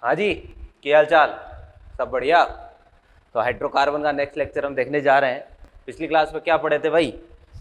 हाँ जी, क्या हाल चाल? सब बढ़िया। तो हाइड्रोकार्बन का नेक्स्ट लेक्चर हम देखने जा रहे हैं। पिछली क्लास में क्या पढ़े थे भाई?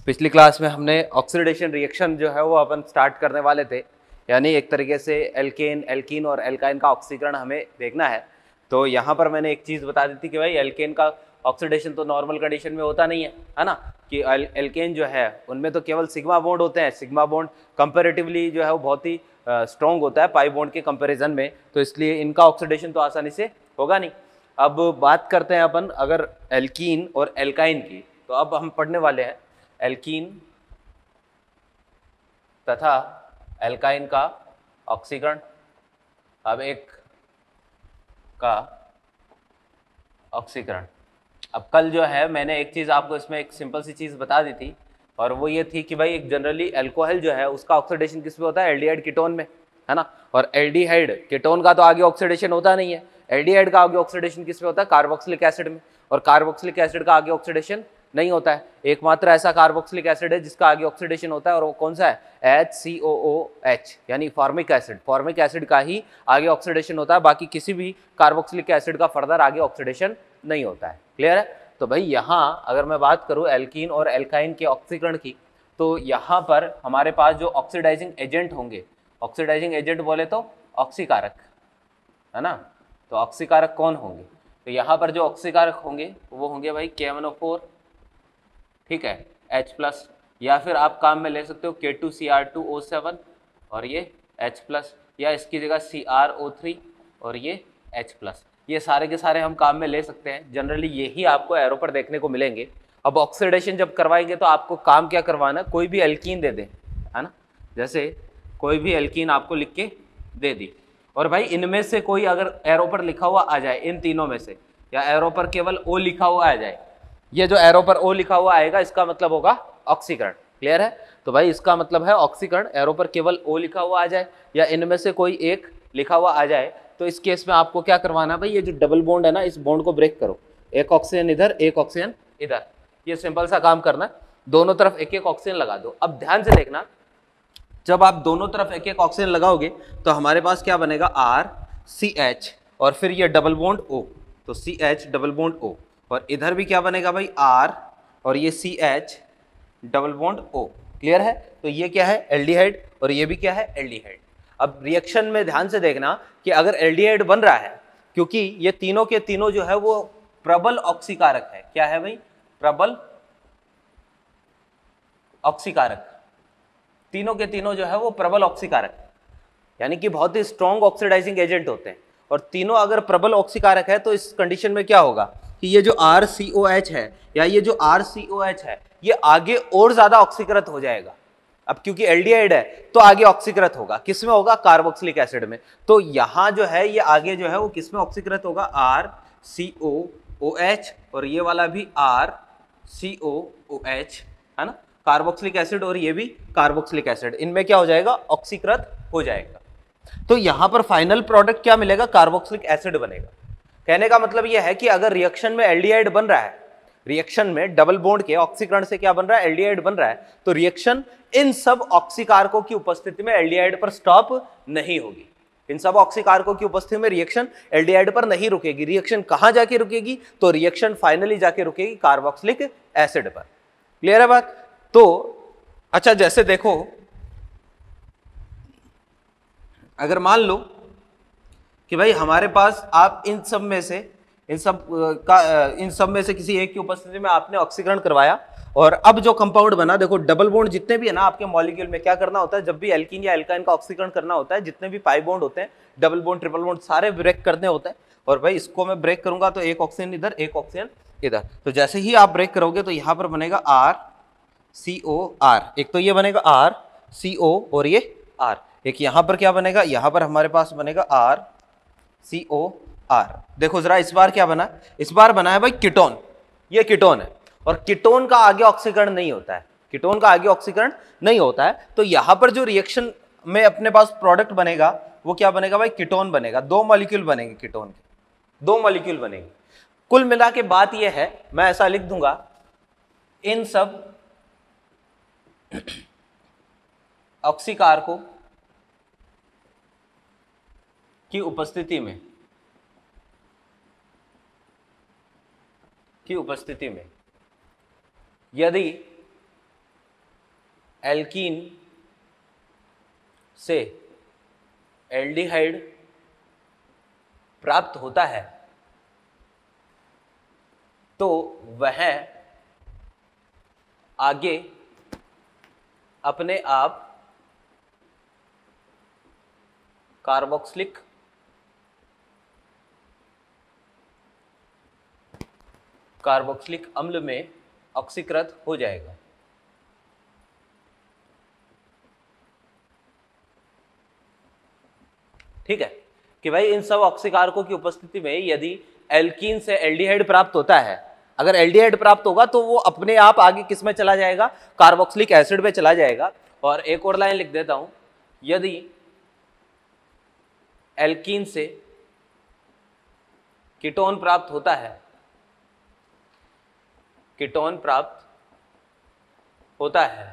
पिछली क्लास में हमने ऑक्सीडेशन रिएक्शन जो है वो अपन स्टार्ट करने वाले थे, यानी एक तरीके से एल्केन एल्कीन और एल्काइन का ऑक्सीकरण हमें देखना है। तो यहाँ पर मैंने एक चीज़ बता दी थी कि भाई एल्केन का ऑक्सीडेशन तो नॉर्मल कंडीशन में होता नहीं है ना, कि एल्केन जो है उनमें तो केवल सिग्मा बॉन्ड होते हैं। सिग्मा बॉन्ड कंपेरेटिवली जो है वो बहुत ही स्ट्रॉन्ग होता है पाई बॉन्ड के कंपैरिजन में, तो इसलिए इनका ऑक्सीडेशन तो आसानी से होगा नहीं। अब बात करते हैं अपन अगर एल्कीन और एल्काइन की, तो अब हम पढ़ने वाले हैं एल्कीन तथा एल्काइन का ऑक्सीकरण। अब एक का ऑक्सीकरण। अब कल जो है मैंने एक चीज़ आपको इसमें एक सिंपल सी चीज़ बता दी थी, और वो ये थी कि भाई एक जनरली अल्कोहल जो है उसका ऑक्सीडेशन किस में होता है? एल्डिहाइड कीटोन में, है ना। और एल्डिहाइड कीटोन का तो आगे ऑक्सीडेशन होता नहीं है। एल्डिहाइड का आगे ऑक्सीडेशन किस में होता है? कार्बोक्सिलिक एसिड में। और कार्बोक्सिलिक एसिड का आगे ऑक्सीडेशन नहीं होता है। एकमात्र ऐसा कार्बोक्सिलिक एसिड है जिसका आगे ऑक्सीडेशन होता है, और वो कौन सा है? HCOOH, यानी फॉर्मिक एसिड। फॉर्मिक एसिड का ही आगे ऑक्सीडेशन होता है, बाकी किसी भी कार्बोक्सिलिक एसिड का फर्दर आगे ऑक्सीडेशन नहीं होता है। क्लियर है? तो भाई यहाँ अगर मैं बात करूँ एल्कीन और एल्काइन के ऑक्सीकरण की, तो यहाँ पर हमारे पास जो ऑक्सीडाइजिंग एजेंट होंगे, ऑक्सीडाइजिंग एजेंट बोले तो ऑक्सीकारक, है ना। तो ऑक्सीकारक कौन होंगे? तो यहाँ पर जो ऑक्सीकारक होंगे वो होंगे भाई KMnO4, ठीक है, H+, या फिर आप काम में ले सकते हो K2Cr2O7 और ये H+, या इसकी जगह CrO3 और ये H+। ये सारे के सारे हम काम में ले सकते हैं। जनरली यही आपको एरो पर देखने को मिलेंगे। अब ऑक्सीडेशन जब करवाएंगे तो आपको काम क्या करवाना, कोई भी एल्कीन दे दें, है ना। जैसे कोई भी एल्कीन आपको लिख के दे दी, और भाई इनमें से कोई अगर एरो पर लिखा हुआ आ जाए, इन तीनों में से, या एरो पर केवल O लिखा हुआ आ जाए, ये जो एरो पर O लिखा हुआ आएगा इसका मतलब होगा ऑक्सीकरण। क्लियर है? तो भाई इसका मतलब है ऑक्सीकरण। एरो पर केवल O लिखा हुआ आ जाए या इनमें से कोई एक लिखा हुआ आ जाए, तो इस केस में आपको क्या करवाना है भाई? ये जो डबल बॉन्ड है ना, इस बॉन्ड को ब्रेक करो। एक ऑक्सीजन इधर, एक ऑक्सीजन इधर, ये सिंपल सा काम करना है। दोनों तरफ एक एक ऑक्सीजन लगा दो। अब ध्यान से देखना, जब आप दोनों तरफ एक एक ऑक्सीजन लगाओगे तो हमारे पास क्या बनेगा? RCH, और फिर ये डबल बॉन्ड O, तो CH डबल बॉन्ड O, और इधर भी क्या बनेगा भाई? R, और ये CH double bond O। Clear है? तो ये क्या है? एल्डिहाइड, और ये भी क्या है? एल्डिहाइड। अब रिएक्शन में ध्यान से देखना कि अगर एल्डिहाइड बन रहा है, क्योंकि ये तीनों के तीनों जो है वो प्रबल ऑक्सीकारक है। क्या है भाई? प्रबल ऑक्सीकारक। तीनों के तीनों जो है वो प्रबल ऑक्सीकारक, यानी कि बहुत ही स्ट्रॉन्ग ऑक्सीडाइजिंग एजेंट होते हैं। और तीनों अगर प्रबल ऑक्सीकारक है तो इस कंडीशन में क्या होगा कि ये जो RCOH है, या ये जो RCOH है, ये आगे और ज्यादा ऑक्सीकृत हो जाएगा। अब क्योंकि एल्डिहाइड है तो आगे ऑक्सीकृत होगा, किसमें होगा? कार्बोक्सिलिक एसिड में। तो यहां जो है ये आगे जो है वो किसमें ऑक्सीकृत होगा? RCOOH, और ये वाला भी RCOOH, है ना, कार्बोक्सिलिक एसिड, और ये भी कार्बोक्सिलिक एसिड, इनमें क्या हो जाएगा? ऑक्सीकृत हो जाएगा। तो यहां पर फाइनल प्रोडक्ट क्या मिलेगा? कार्बोक्सिलिक एसिड बनेगा। कहने का मतलब यह है कि अगर रिएक्शन में एल्डिहाइड बन रहा है, रिएक्शन में डबल बॉन्ड के ऑक्सीकरण से क्या बन रहा है? एल्डिहाइड बन रहा है, तो रिएक्शन इन सब ऑक्सीकारकों की उपस्थिति में एल्डिहाइड पर स्टॉप नहीं होगी। इन सब ऑक्सीकारकों की उपस्थिति में रिएक्शन एल्डिहाइड पर नहीं रुकेगी। रिएक्शन कहां जाके रुकेगी? तो रिएक्शन फाइनली जाके रुकेगी कार्बोक्सिलिक एसिड पर। क्लियर है बात? तो अच्छा, जैसे देखो, अगर मान लो कि भाई हमारे पास आप इन सब में से किसी एक की उपस्थिति में आपने ऑक्सीकरण करवाया, और अब जो कंपाउंड बना, देखो डबल बॉन्ड जितने भी है ना आपके मॉलिक्यूल में, क्या करना होता है जब भी एल्कीन या एल्काइन का ऑक्सीकरण करना होता है? जितने भी पाई बॉन्ड होते हैं, डबल बॉन्ड, ट्रिपल बॉन्ड, सारे ब्रेक करने होते हैं। और भाई इसको मैं ब्रेक करूंगा तो एक ऑक्सीजन इधर, एक ऑक्सीजन इधर, तो जैसे ही आप ब्रेक करोगे तो यहां पर बनेगा RCOR। एक तो ये बनेगा RCO और ये R। एक यहां पर क्या बनेगा? यहां पर हमारे पास बनेगा RCOR। देखो जरा इस बार क्या बना? इस बार बना है भाई कीटोन। ये कीटोन है, और कीटोन का आगे ऑक्सीकरण नहीं होता है। कीटोन का आगे ऑक्सीकरण नहीं होता है, तो यहां पर जो रिएक्शन में अपने पास प्रोडक्ट बनेगा वो क्या बनेगा भाई? कीटोन बनेगा। दो मॉलिक्यूल बनेंगे कीटोन के, दो मॉलिक्यूल बनेंगे। कुल मिला के बात यह है, मैं ऐसा लिख दूंगा, इन सब ऑक्सीकारकों की उपस्थिति में की उपस्थिति में यदि एल्कीन से एल्डिहाइड प्राप्त होता है तो वह आगे अपने आप कार्बोक्सिलिक अम्ल में ऑक्सीकृत हो जाएगा। ठीक है कि भाई इन सब ऑक्सीकारकों की उपस्थिति में यदि एल्कीन से एल्डिहाइड प्राप्त होता है, अगर एल्डिहाइड प्राप्त होगा तो वो अपने आप आगे किस में चला जाएगा, कार्बोक्सिलिक एसिड में चला जाएगा। और एक और लाइन लिख देता हूं, यदि एल्कीन से कीटोन प्राप्त होता है, कीटोन प्राप्त होता है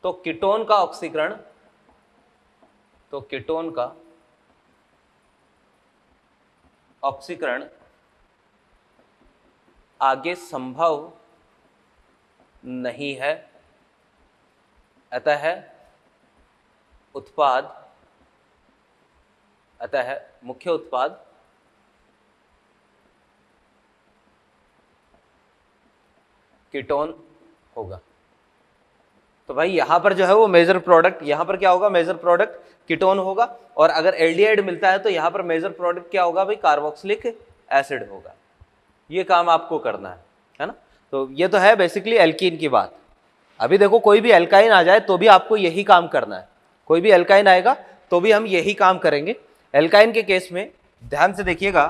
तो कीटोन का ऑक्सीकरण, तो कीटोन का ऑक्सीकरण आगे संभव नहीं है, अतः मुख्य उत्पाद कीटोन होगा। तो भाई यहां पर जो है वो मेजर प्रोडक्ट, यहां पर क्या होगा, मेजर प्रोडक्ट कीटोन होगा। और अगर एल्डिहाइड मिलता है तो यहां पर मेजर प्रोडक्ट क्या होगा भाई, कार्बोक्सिलिक एसिड होगा। ये काम आपको करना है ना। तो ये तो है बेसिकली एल्कीन की बात। अभी देखो कोई भी एल्काइन आ जाए तो भी आपको यही काम करना है, कोई भी एल्काइन आएगा तो भी हम यही काम करेंगे। एल्काइन के केस में ध्यान से देखिएगा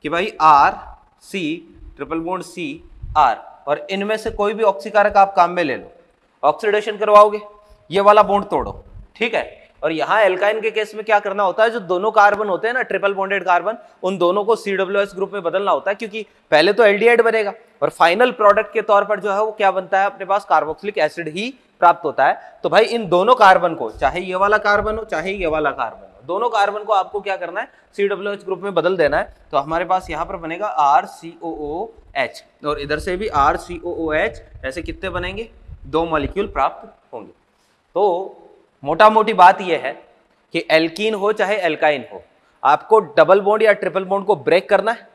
कि भाई R C triple bond C R, और इनमें से कोई भी ऑक्सीकारक आप काम में ले लो, ऑक्सीडेशन करवाओगे, ये वाला बॉन्ड तोड़ो, ठीक है। और यहां एल्काइन के केस में क्या करना होता है, जो दोनों कार्बन होते हैं ना, ट्रिपल बॉन्डेड कार्बन, उन दोनों को COOH ग्रुप में बदलना होता है, क्योंकि पहले तो एल्डिहाइड बनेगा और फाइनल प्रोडक्ट के तौर पर जो है वो क्या बनता है, अपने पास कार्बोक्सिलिक एसिड ही प्राप्त होता है। तो भाई इन दोनों कार्बन को, चाहे ये वाला कार्बन हो चाहे ये वाला कार्बन हो, दोनों कार्बन को आपको क्या करना है, COOH ग्रुप में बदल देना है। तो हमारे पास यहाँ पर बनेगा RCOOH, और इधर से भी RCOOH, ऐसे कितने बनेंगे, 2 मॉलिक्यूल प्राप्त होंगे। तो मोटा मोटी बात यह है कि एल्कीन हो चाहे एल्काइन हो, आपको डबल बॉन्ड या ट्रिपल बॉन्ड को ब्रेक करना है।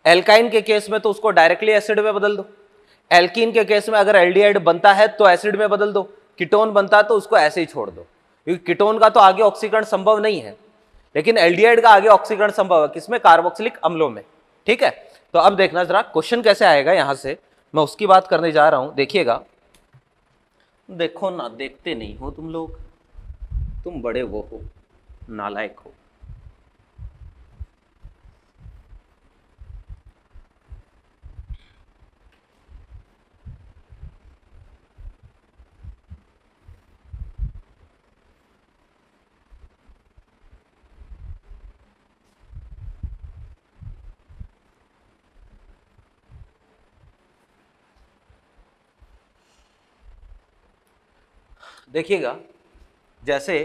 एल्काइन के केस में तो उसको डायरेक्टली एसिड में बदल दो, एल्कीन के केस में अगर एल्डिहाइड बनता है तो एसिड में बदल दो, कीटोन बनता है तो उसको ऐसे ही छोड़ दो, क्योंकि कीटोन का तो आगे ऑक्सीकरण संभव नहीं है, लेकिन एल्डिहाइड का आगे ऑक्सीकरण संभव है, किसमें, कार्बोक्सिलिक अम्लों में। ठीक है, तो अब देखना जरा क्वेश्चन कैसे आएगा, यहां से मैं उसकी बात करने जा रहा हूं। देखिएगा, देखो ना, देखते नहीं हो तुम लोग, तुम बड़े वो हो, नालायक हो। देखिएगा, जैसे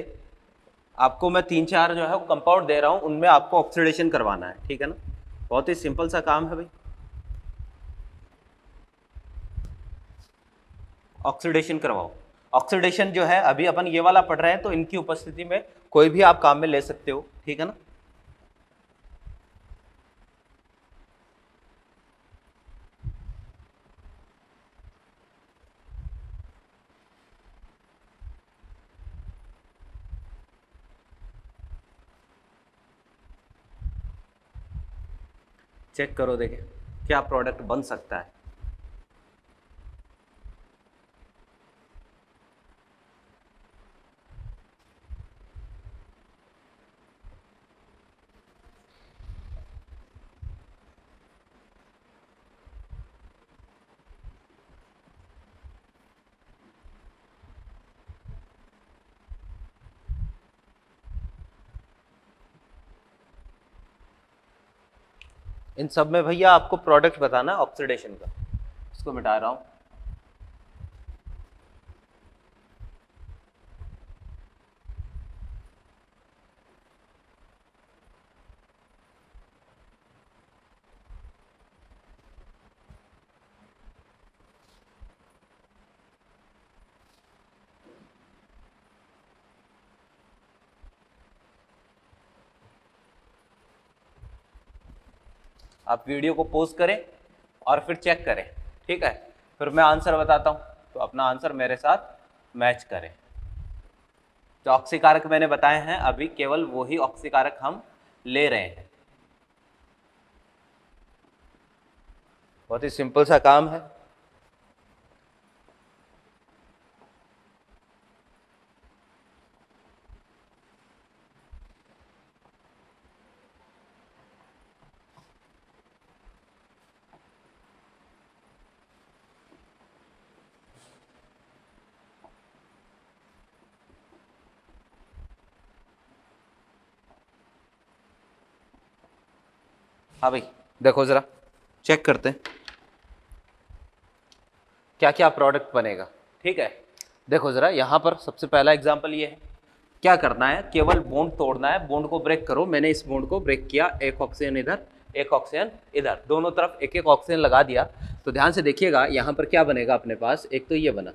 आपको मैं 3-4 जो है कंपाउंड दे रहा हूं, उनमें आपको ऑक्सीडेशन करवाना है, ठीक है ना। बहुत ही सिंपल सा काम है भाई, ऑक्सीडेशन करवाओ। ऑक्सीडेशन जो है अभी अपन ये वाला पढ़ रहे हैं, तो इनकी उपस्थिति में कोई भी आप काम में ले सकते हो, ठीक है ना। चेक करो, देखें क्या प्रोडक्ट बन सकता है। इन सब में भैया आपको प्रोडक्ट बताना है ऑक्सीडेशन का। इसको मिटा रहा हूं। आप वीडियो को पॉज करें और फिर चेक करें, ठीक है, फिर मैं आंसर बताता हूँ, तो अपना आंसर मेरे साथ मैच करें। जो ऑक्सीकारक मैंने बताए हैं अभी केवल वही ऑक्सीकारक हम ले रहे हैं। बहुत ही सिंपल सा काम है। हाँ भाई देखो जरा, चेक करते हैं क्या क्या प्रोडक्ट बनेगा, ठीक है। देखो जरा, यहाँ पर सबसे पहला एग्जांपल ये है, क्या करना है, केवल बॉन्ड तोड़ना है, बॉन्ड को ब्रेक करो। मैंने इस बॉन्ड को ब्रेक किया, एक ऑक्सीजन इधर एक ऑक्सीजन इधर, दोनों तरफ एक एक ऑक्सीजन लगा दिया। तो ध्यान से देखिएगा यहाँ पर क्या बनेगा अपने पास, एक तो ये बना,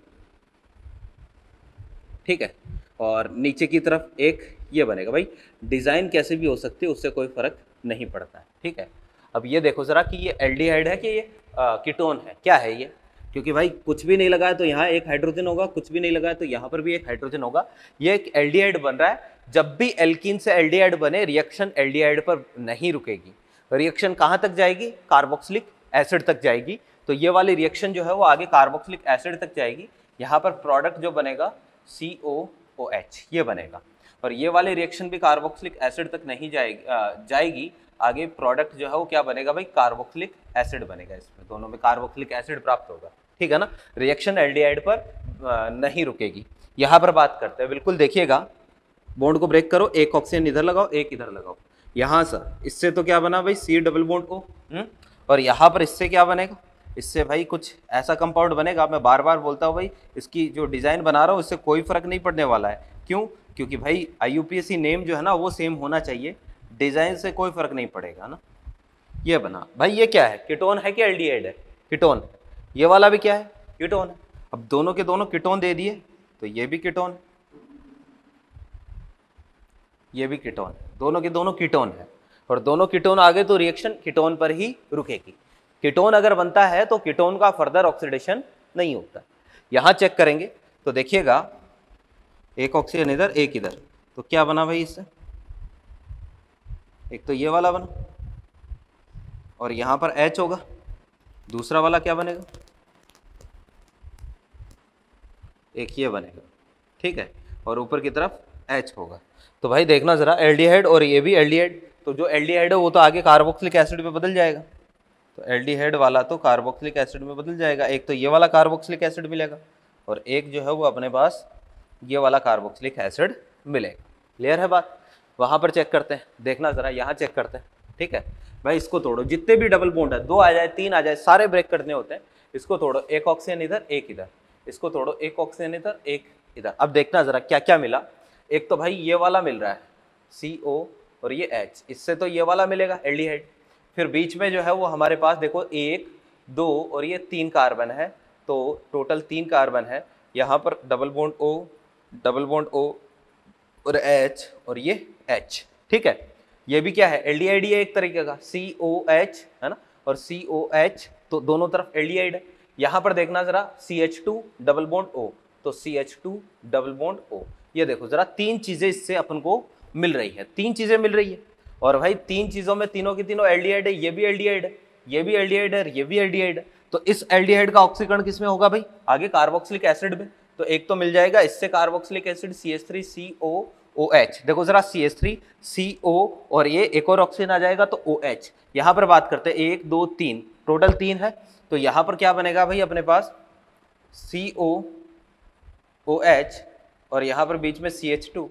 ठीक है, और नीचे की तरफ एक ये बनेगा। भाई डिज़ाइन कैसे भी हो सकती है, उससे कोई फर्क नहीं पड़ता है, ठीक है। अब ये देखो जरा कि ये एल्डिहाइड है कि ये कीटोन है, क्या है ये, क्योंकि भाई कुछ भी नहीं लगा है तो यहाँ एक हाइड्रोजन होगा, कुछ भी नहीं लगा है तो यहाँ पर भी एक हाइड्रोजन होगा। ये एक एल्डिहाइड बन रहा है। जब भी एल्कीन से एल्डिहाइड बने, रिएक्शन एल्डिहाइड पर नहीं रुकेगी, रिएक्शन कहाँ तक जाएगी, कार्बोक्सिलिक एसिड तक जाएगी। तो ये वाली रिएक्शन जो है वो आगे कार्बोक्सिलिक एसिड तक जाएगी। यहाँ पर प्रोडक्ट जो बनेगा COOH ये बनेगा, और ये वाली रिएक्शन भी कार्बोक्सिलिक एसिड तक नहीं जाएगी। आगे प्रोडक्ट जो है वो क्या बनेगा भाई, कार्बोक्सिलिक एसिड बनेगा। इसमें दोनों में कार्बोक्सिलिक एसिड प्राप्त होगा, ठीक है ना। रिएक्शन एल्डिहाइड पर नहीं रुकेगी। यहाँ पर बात करते हैं, बिल्कुल देखिएगा, बॉन्ड को ब्रेक करो, एक ऑक्सीजन इधर लगाओ एक इधर लगाओ। यहाँ से इससे तो क्या बना भाई, C डबल बॉन्ड O, और यहाँ पर इससे क्या बनेगा, इससे भाई कुछ ऐसा कंपाउंड बनेगा। मैं बार बार बोलता हूँ भाई, इसकी जो डिज़ाइन बना रहा हूँ इससे कोई फर्क नहीं पड़ने वाला है। क्यों, क्योंकि भाई IUPAC नेम जो है ना वो सेम होना चाहिए, डिज़ाइन से कोई फर्क नहीं पड़ेगा ना। ये बना भाई, ये क्या है, कीटोन है कि एल्डिहाइड है, कीटोन। ये वाला भी क्या है, कीटोन है। अब दोनों के दोनों कीटोन दे दिए तो ये भी कीटोन है, ये भी कीटोन है, दोनों के दोनों कीटोन है। और दोनों कीटोन आगे तो रिएक्शन कीटोन पर ही रुकेगी। कीटोन अगर बनता है तो कीटोन का फर्दर ऑक्सीडेशन नहीं होता। यहाँ चेक करेंगे तो देखिएगा, एक ऑक्सीजन इधर एक इधर, तो क्या बना भाई इससे, एक तो ये वाला बना, और यहाँ पर H होगा, दूसरा वाला क्या बनेगा, एक ये बनेगा, ठीक है, और ऊपर की तरफ H होगा। तो भाई देखना जरा, एल्डिहाइड और ये भी एल्डिहाइड, तो जो एल्डिहाइड है वो तो आगे कार्बोक्सिलिक एसिड में बदल जाएगा। तो एल्डिहाइड वाला तो कार्बोक्सिलिक एसिड में बदल जाएगा, एक तो ये वाला कार्बोक्सिलिक एसिड मिलेगा और एक जो है वो अपने पास ये वाला कार्बोक्सिलिक एसिड मिलेगा। क्लियर है बात। वहाँ पर चेक करते हैं, देखना ज़रा, यहाँ चेक करते हैं, ठीक है भाई। इसको तोड़ो, जितने भी डबल बॉन्ड है, 2 आ जाए 3 आ जाए, सारे ब्रेक करने होते हैं। इसको तोड़ो, एक ऑक्सीजन इधर एक इधर, इसको तोड़ो, एक ऑक्सीजन इधर एक इधर। अब देखना ज़रा क्या क्या मिला। एक तो भाई ये वाला मिल रहा है CO और ये H, इससे तो ये वाला मिलेगा एल्डिहाइड। फिर बीच में जो है वो हमारे पास देखो 1 2 और ये 3 कार्बन है, तो टोटल 3 कार्बन है। यहाँ पर डबल बॉन्ड O और H और ये H, ठीक है। ये भी क्या है, एल्डिहाइड है एक तरीके का, COH है ना, और COH, तो दोनों तरफ एल्डिहाइड है। यहाँ पर देखना जरा, CH2 डबल बॉन्ड O, तो CH2 डबल बॉन्ड O। ये देखो जरा, 3 चीजें इससे अपन को मिल रही है, 3 चीजें मिल रही है। और भाई 3 चीजों में तीनों की तीनों एल्डिहाइड है, ये भी एल्डिहाइड है, ये भी एल्डिहाइड है, ये भी एल्डिहाइड है। तो इस एल्डिहाइड का ऑक्सीकरण किस में होगा भाई, आगे कार्बोक्सिलिक एसिड में। तो एक तो मिल जाएगा इससे कार्बोक्सिलिक एसिड CH3COOH। देखो जरा, CH3CO और ये एक और ऑक्सीजन आ जाएगा तो OH। यहाँ पर बात करते हैं 1 2 3, टोटल 3 है। तो यहाँ पर क्या बनेगा भाई अपने पास, COOH और यहाँ पर बीच में CH2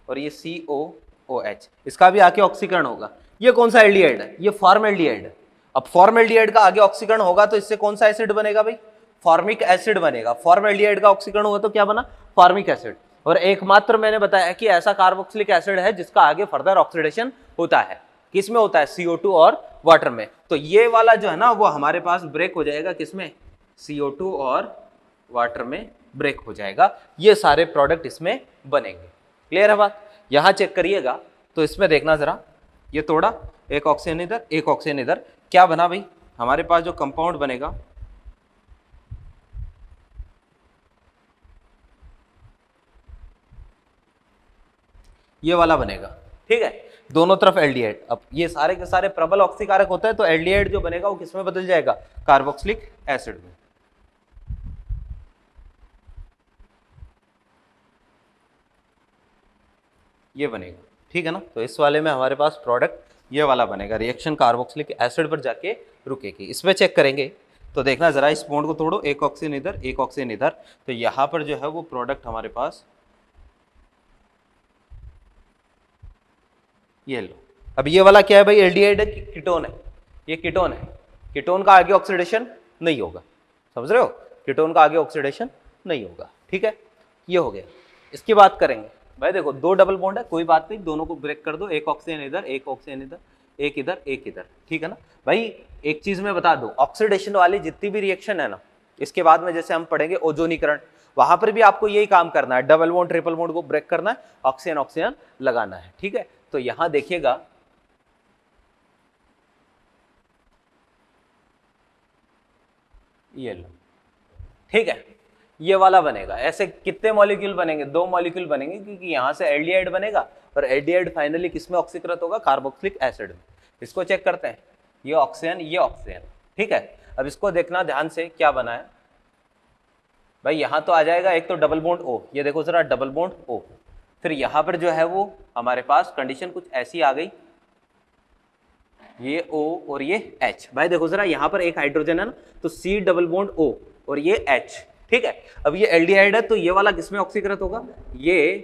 और ये COOH, इसका भी आके ऑक्सीकरण होगा। ये कौन सा एल्डिहाइड है, ये फॉर्मल्डिहाइड है। अब फॉर्मल्डिहाइड का आगे ऑक्सीकरण होगा तो इससे कौन सा एसिड बनेगा भाई, फॉर्मिक एसिड बनेगा। फॉर्मल्डिहाइड का ऑक्सीकरण हुआ तो क्या बना, फॉर्मिक एसिड। और एकमात्र मैंने बताया कि ऐसा कार्बोक्सिलिक एसिड है जिसका आगे फर्दर ऑक्सीडेशन होता है, किसमें होता है, CO2 और वाटर में। तो ये वाला जो है ना वो हमारे पास ब्रेक हो जाएगा, किसमें, CO2 और वाटर में ब्रेक हो जाएगा। ये सारे प्रोडक्ट इसमें बनेंगे। क्लियर है बात। यहाँ चेक करिएगा तो इसमें देखना जरा, ये तोड़ा, एक ऑक्सीजन इधर एक ऑक्सीजन इधर, क्या बना भाई, हमारे पास जो कंपाउंड बनेगा ये वाला बनेगा, ठीक है, दोनों तरफ एल्डिहाइड। अब ये सारे के सारे प्रबल ऑक्सीकारक होता है, तो एल्डिहाइड जो बनेगा वो किसमें बदल जाएगा, कार्बोक्सिलिक एसिड में। ये बनेगा, ठीक है ना। तो इस वाले में हमारे पास प्रोडक्ट ये वाला बनेगा, रिएक्शन कार्बोक्सिलिक एसिड पर जाके रुकेगी। इसमें चेक करेंगे तो देखना जरा, इस बॉन्ड को तोड़ो, एक ऑक्सीजन इधर एक ऑक्सीजन इधर, तो यहाँ पर जो है वो प्रोडक्ट हमारे पास ये लो। अब ये वाला क्या है भाई, एल्डिहाइड है, कीटोन है, ये कीटोन है, कीटोन का आगे ऑक्सीडेशन नहीं होगा, समझ रहे हो, कीटोन का आगे ऑक्सीडेशन नहीं होगा, ठीक है। ये हो गया। इसकी बात करेंगे भाई, देखो दो डबल बॉन्ड है, कोई बात नहीं, दोनों को ब्रेक कर दो, एक ऑक्सीजन इधर एक ऑक्सीजन इधर, एक इधर एक इधर, ठीक है ना भाई। एक चीज मैं बता दूं, ऑक्सीडेशन वाली जितनी भी रिएक्शन है ना, इसके बाद में जैसे हम पढ़ेंगे ओजोनीकरण, वहां पर भी आपको यही काम करना है, डबल बॉन्ड ट्रिपल बॉन्ड को ब्रेक करना है, ऑक्सीजन ऑक्सीजन लगाना है, ठीक है। तो यहां देखिएगा, ये लो, ठीक है, ये वाला बनेगा। ऐसे कितने मॉलिक्यूल बनेंगे, दो मॉलिक्यूल बनेंगे, क्योंकि यहां से एल्डिहाइड बनेगा और एल्डिहाइड फाइनली किसमें ऑक्सीकृत होगा, कार्बोक्सिलिक एसिड में। इसको चेक करते हैं, ये ऑक्सीजन ये ऑक्सीजन, ठीक है। अब इसको देखना ध्यान से, क्या बना है भाई, यहां तो आ जाएगा एक तो डबल बॉन्ड O, ये देखो जरा डबल बॉन्ड O, फिर यहां पर जो है वो हमारे पास कंडीशन कुछ ऐसी आ गई, ये O और ये H। भाई देखो जरा, यहां पर एक हाइड्रोजन है ना, तो C डबल बॉन्ड O और ये H, ठीक है। अब ये एल्डिहाइड है, तो ये वाला किसमें ऑक्सीकृत होगा, ये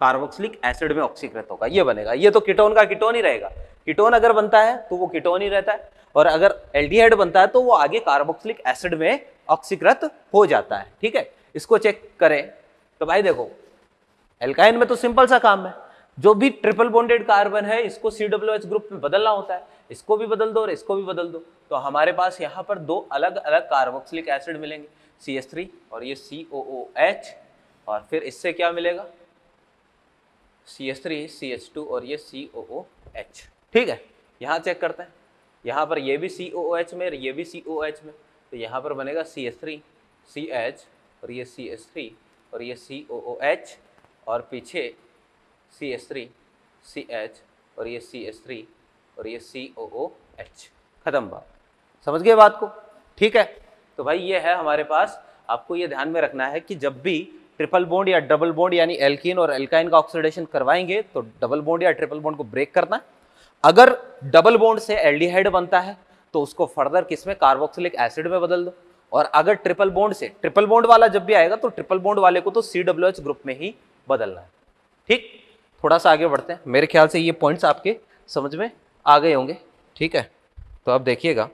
कार्बोक्सिलिक एसिड में ऑक्सीकृत होगा, ये बनेगा। ये तो कीटोन का कीटोन ही रहेगा, कीटोन अगर बनता है तो वो कीटोन ही रहता है, और अगर एल्डिहाइड बनता है तो वो आगे कार्बोक्सिलिक एसिड में ऑक्सीकृत हो जाता है, ठीक है। इसको चेक करें तो भाई देखो, एल्काइन में तो सिंपल सा काम है, जो भी ट्रिपल बॉन्डेड कार्बन है इसको COOH ग्रुप में बदलना होता है, इसको भी बदल दो और इसको भी बदल दो, तो हमारे पास यहाँ पर दो अलग अलग कार्बोक्सिलिक एसिड मिलेंगे, CH3 और ये COOH, और फिर इससे क्या मिलेगा, CH3 CH2 और ये COOH, ठीक है। यहाँ चेक करते हैं, यहाँ पर ये भी COOH में, ये भी COOH में, तो यहाँ पर बनेगा CH3 CH और ये CH3 और ये COOH, और पीछे CH3 CH और ये CH3 और ये COOH, खत्म बात, समझ गए बात को, ठीक है। तो भाई ये है हमारे पास, आपको ये ध्यान में रखना है कि जब भी ट्रिपल बॉन्ड या डबल बॉन्ड यानी एल्कीन और एल्काइन का ऑक्सीडेशन करवाएंगे तो डबल बॉन्ड या ट्रिपल बॉन्ड को ब्रेक करना है। अगर डबल बॉन्ड से एल्डिहाइड बनता है तो उसको फर्दर किसमें, कार्बोक्सिलिक एसिड में बदल दो, और अगर ट्रिपल बॉन्ड से, ट्रिपल बॉन्ड वाला जब भी आएगा तो ट्रिपल बॉन्ड वाले को तो COOH ग्रुप में ही बदलना है, ठीक। थोड़ा सा आगे बढ़ते हैं, मेरे ख्याल से ये पॉइंट्स आपके समझ में आ गए होंगे, ठीक है। तो अब देखिएगा,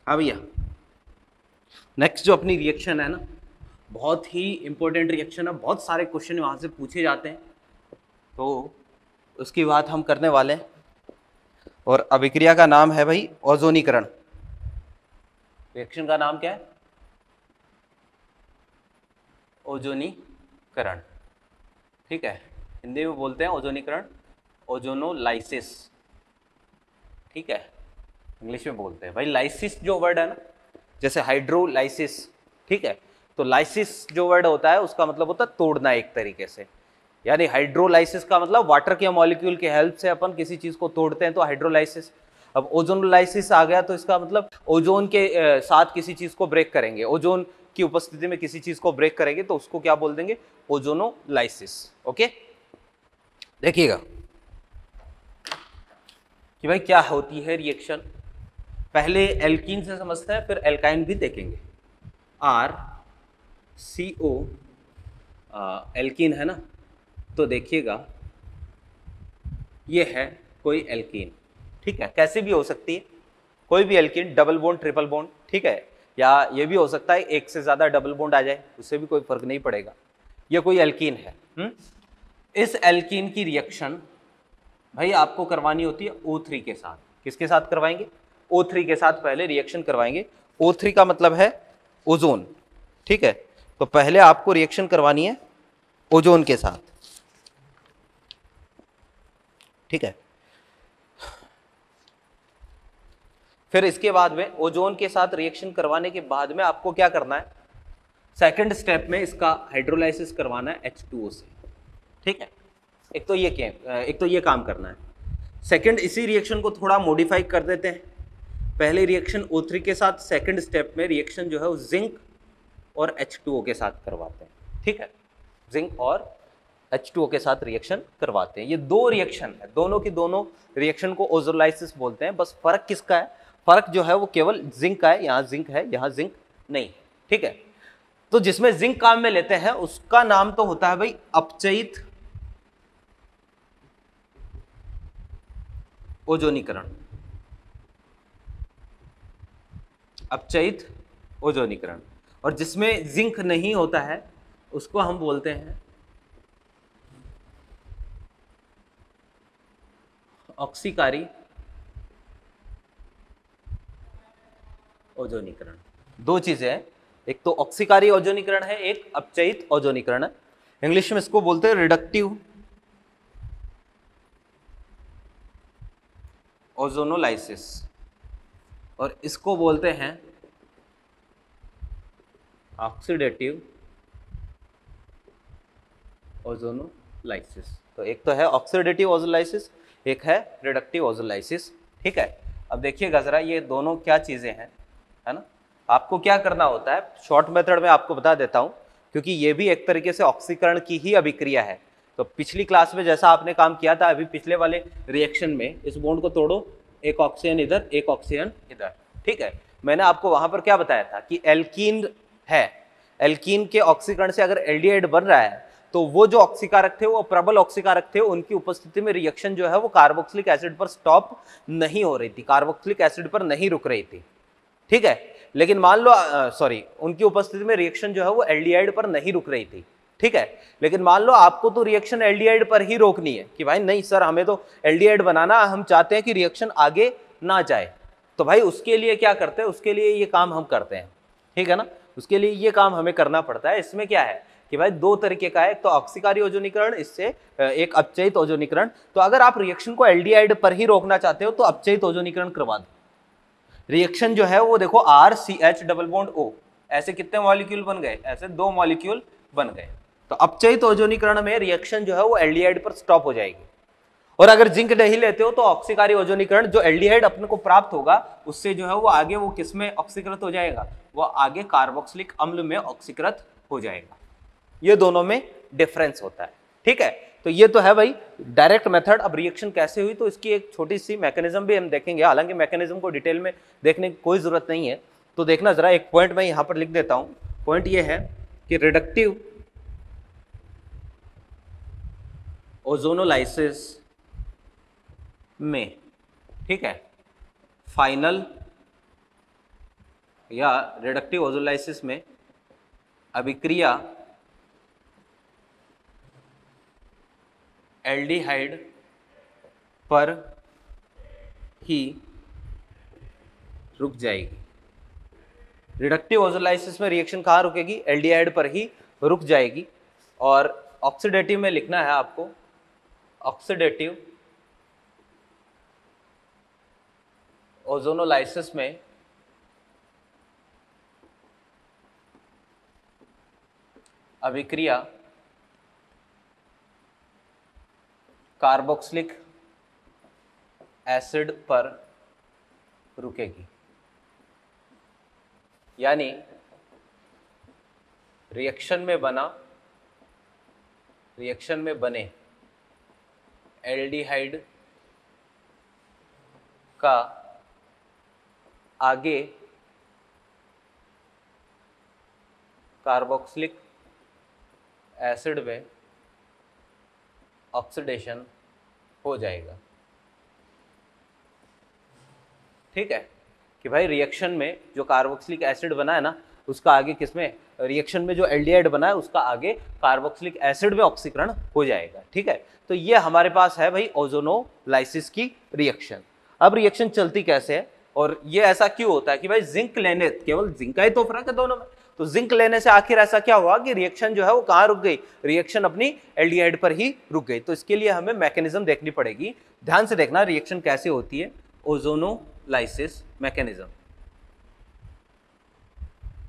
हाँ भैया, नेक्स्ट जो अपनी रिएक्शन है ना, बहुत ही इंपॉर्टेंट रिएक्शन है, बहुत सारे क्वेश्चन वहाँ से पूछे जाते हैं, तो उसकी बात हम करने वाले हैं। और अभिक्रिया का नाम है भाई ओजोनीकरण। रिएक्शन का नाम क्या है, ओजोनीकरण, ठीक है। हिंदी में बोलते हैं ओजोनीकरण, ओजोनोलाइसिस, ठीक है। इंग्लिश में बोलते हैं भाई, लाइसिस जो वर्ड है ना, जैसे हाइड्रोलाइसिस, ठीक है, तो लाइसिस जो वर्ड होता है उसका मतलब होता है तोड़ना एक तरीके से, यानी हाइड्रोलाइसिस का मतलब वाटर के मॉलिक्यूल के हेल्प से अपन किसी चीज को तोड़ते हैं तो हाइड्रोलाइसिस। अब ओजोनोलाइसिस आ गया तो इसका मतलब ओजोन के साथ किसी चीज को ब्रेक करेंगे, ओजोन की उपस्थिति में किसी चीज को ब्रेक करेंगे तो उसको क्या बोल देंगे, ओजोनोलाइसिस। ओके, देखिएगा कि भाई क्या होती है रिएक्शन। पहले एल्कीन से समझते हैं, फिर एल्काइन भी देखेंगे। आर सी ओ एल्कीन है ना, तो देखिएगा ये है कोई एल्कीन, ठीक है, कैसे भी हो सकती है कोई भी alkene, double bond triple bond, ठीक है, या ये भी हो सकता है एक से ज्यादा डबल बॉन्ड आ जाए, उससे भी कोई फर्क नहीं पड़ेगा। ये कोई एल्कीन है। इस एल्कीन की रिएक्शन भाई आपको करवानी होती है O3 के साथ। किसके साथ करवाएंगे, O3 के साथ पहले रिएक्शन करवाएंगे। O3 का मतलब है ओजोन, ठीक है, तो पहले आपको रिएक्शन करवानी है ओजोन के साथ, ठीक है। फिर इसके बाद में ओजोन के साथ रिएक्शन करवाने के बाद में आपको क्या करना है, सेकंड स्टेप में इसका हाइड्रोलाइसिस करवाना है H2O से, ठीक है। एक तो ये काम करना है। सेकंड, इसी रिएक्शन को थोड़ा मॉडिफाई कर देते हैं। पहले रिएक्शन O3 के साथ, सेकंड स्टेप में रिएक्शन जो है वो जिंक और H2O के साथ करवाते हैं, ठीक है, जिंक और H2O के साथ रिएक्शन करवाते हैं। ये दो रिएक्शन है, दोनों की दोनों रिएक्शन को ओजोलाइसिस बोलते हैं। बस फर्क किसका है, फर्क जो है वो केवल जिंक का है, यहाँ जिंक है, यहाँ जिंक नहीं, ठीक है। तो जिसमें जिंक काम में लेते हैं उसका नाम तो होता है भाई अपचयित ओजोनीकरण, अपचयित ओजोनीकरण। और जिसमें जिंक नहीं होता है उसको हम बोलते हैं ऑक्सीकारी ओजोनीकरण। दो चीजें हैं, एक तो ऑक्सीकारी ओजोनीकरण है, एक अपचयित ओजोनीकरण है। इंग्लिश में इसको बोलते हैं रिडक्टिव ओजोनोलाइसिस, और इसको बोलते हैं ऑक्सीडेटिव ओजोनोलाइसिस। तो एक तो है ऑक्सीडेटिव ओजोलाइसिस, एक है रिडक्टिव ओजोलाइसिस, ठीक है। अब देखिएगा जरा ये दोनों क्या चीजें हैं, है ना। आपको क्या करना होता है, शॉर्ट मेथड में आपको बता देता हूं, क्योंकि ये भी एक तरीके से ऑक्सीकरण की ही अभिक्रिया है। तो पिछली क्लास में जैसा आपने काम किया था, अभी पिछले वाले रिएक्शन में इस बॉन्ड को तोड़ो, एक ऑक्सीजन इधर, एक ऑक्सीजन इधर, ठीक है। मैंने आपको वहां पर क्या बताया था कि एल्कीन है, एल्कीन के ऑक्सीकरण से अगर एल्डिहाइड बन रहा है तो वो जो ऑक्सीकारक थे, वो प्रबल ऑक्सीकारक थे, उनकी उपस्थिति में रिएक्शन जो है वो कार्बोक्सिलिक एसिड पर स्टॉप नहीं हो रही थी, कार्बोक्सिलिक एसिड पर नहीं रुक रही थी, ठीक है। लेकिन मान लो उनकी उपस्थिति में रिएक्शन जो है वो एल्डिहाइड पर नहीं रुक रही थी, ठीक है। लेकिन मान लो आपको तो रिएक्शन एल्डिहाइड पर ही रोकनी है कि भाई नहीं सर हमें तो एल्डिहाइड बनाना, हम चाहते हैं कि रिएक्शन आगे ना जाए, तो भाई उसके लिए क्या करते हैं, उसके लिए ये काम हम करते हैं, ठीक है ना। उसके लिए ये काम हमें करना पड़ता है। इसमें क्या है कि भाई दो तरीके का है, एक तो ऑक्सीकारी ओजोनीकरण, इससे एक अपचयित ओजोनीकरण। तो अगर आप रिएक्शन को एल्डिहाइड पर ही रोकना चाहते हो तो अपचयित ओजोनीकरण करवा दो। रिएक्शन जो है वो देखो RCH डबल बॉन्ड O, ऐसे कितने मॉलिक्यूल बन गए, ऐसे दो मॉलिक्यूल बन गए। तो अपचयित ओजोनीकरण में रिएक्शन जो है वो एल्डिहाइड पर स्टॉप हो जाएगी। और अगर जिंक नहीं लेते हो तो ऑक्सीकारी ओजोनीकरण, जो एल्डिहाइड अपने को प्राप्त होगा उससे जो है वो आगे वो किस में ऑक्सीकृत हो जाएगा, वो आगे कार्बोक्सिलिक अम्ल में ऑक्सीकृत हो जाएगा। ये दोनों में डिफरेंस होता है, ठीक है। तो ये तो है भाई डायरेक्ट मेथड। अब रिएक्शन कैसे हुई तो इसकी एक छोटी सी मैकेनिज्म भी हम देखेंगे, हालांकि मैकेनिज्म को डिटेल में देखने की कोई जरूरत नहीं है। तो देखना जरा, एक पॉइंट मैं यहां पर लिख देता हूं। पॉइंट ये है कि रिडक्टिव ओजोनोलाइसिस में, ठीक है, फाइनल या रिडक्टिव ओजोलाइसिस में अभिक्रिया एल्डिहाइड पर ही रुक जाएगी। रिडक्टिव ओजोलाइसिस में रिएक्शन कहाँ रुकेगी, एल्डिहाइड पर ही रुक जाएगी। और ऑक्सीडेटिव में लिखना है आपको, ऑक्सीडेटिव ओजोनोलाइसिस में अभिक्रिया कार्बोक्सिलिक एसिड पर रुकेगी, यानी रिएक्शन में बने एल्डिहाइड का आगे कार्बोक्सिलिक एसिड में ऑक्सीडेशन हो जाएगा। ठीक है कि भाई रिएक्शन में जो कार्बोक्सिलिक एसिड बना है ना, उसका आगे किसमें, रिएक्शन में जो एल्डिहाइड बना है उसका आगे कार्बोक्सिलिक एसिड में ऑक्सीकरण हो जाएगा। ठीक है, तो ये हमारे पास है भाई ओजोनोलाइसिस की रिएक्शन। अब रिएक्शन चलती कैसे है और ये ऐसा क्यों होता है कि भाई जिंक लेने, केवल जिंक का ही तो फर्क है दोनों में, तो जिंक लेने से आखिर ऐसा क्या हुआ कि रिएक्शन जो है वो कहाँ रुक गई, रिएक्शन अपनी एल्डिहाइड पर ही रुक गई। तो इसके लिए हमें मैकेनिज्म देखनी पड़ेगी। ध्यान से देखना रिएक्शन कैसे होती है, ओजोनोलाइसिस मैकेनिज्म।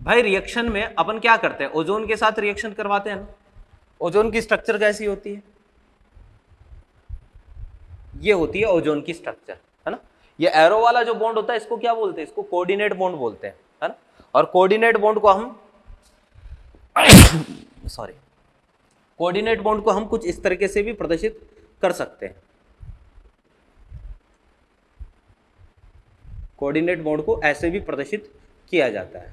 भाई रिएक्शन में अपन क्या करते हैं, ओजोन के साथ रिएक्शन करवाते हैं ना। ओजोन की स्ट्रक्चर कैसी होती है, ये होती है ओजोन की स्ट्रक्चर, है ना। ये एरो वाला जो बॉन्ड होता है इसको क्या बोलते हैं, इसको कोऑर्डिनेट बॉन्ड बोलते हैं, है ना। और कोऑर्डिनेट बॉन्ड को हम कोऑर्डिनेट बॉन्ड को हम कुछ इस तरीके से भी प्रदर्शित कर सकते हैं। कोऑर्डिनेट बॉन्ड को ऐसे भी प्रदर्शित किया जाता है।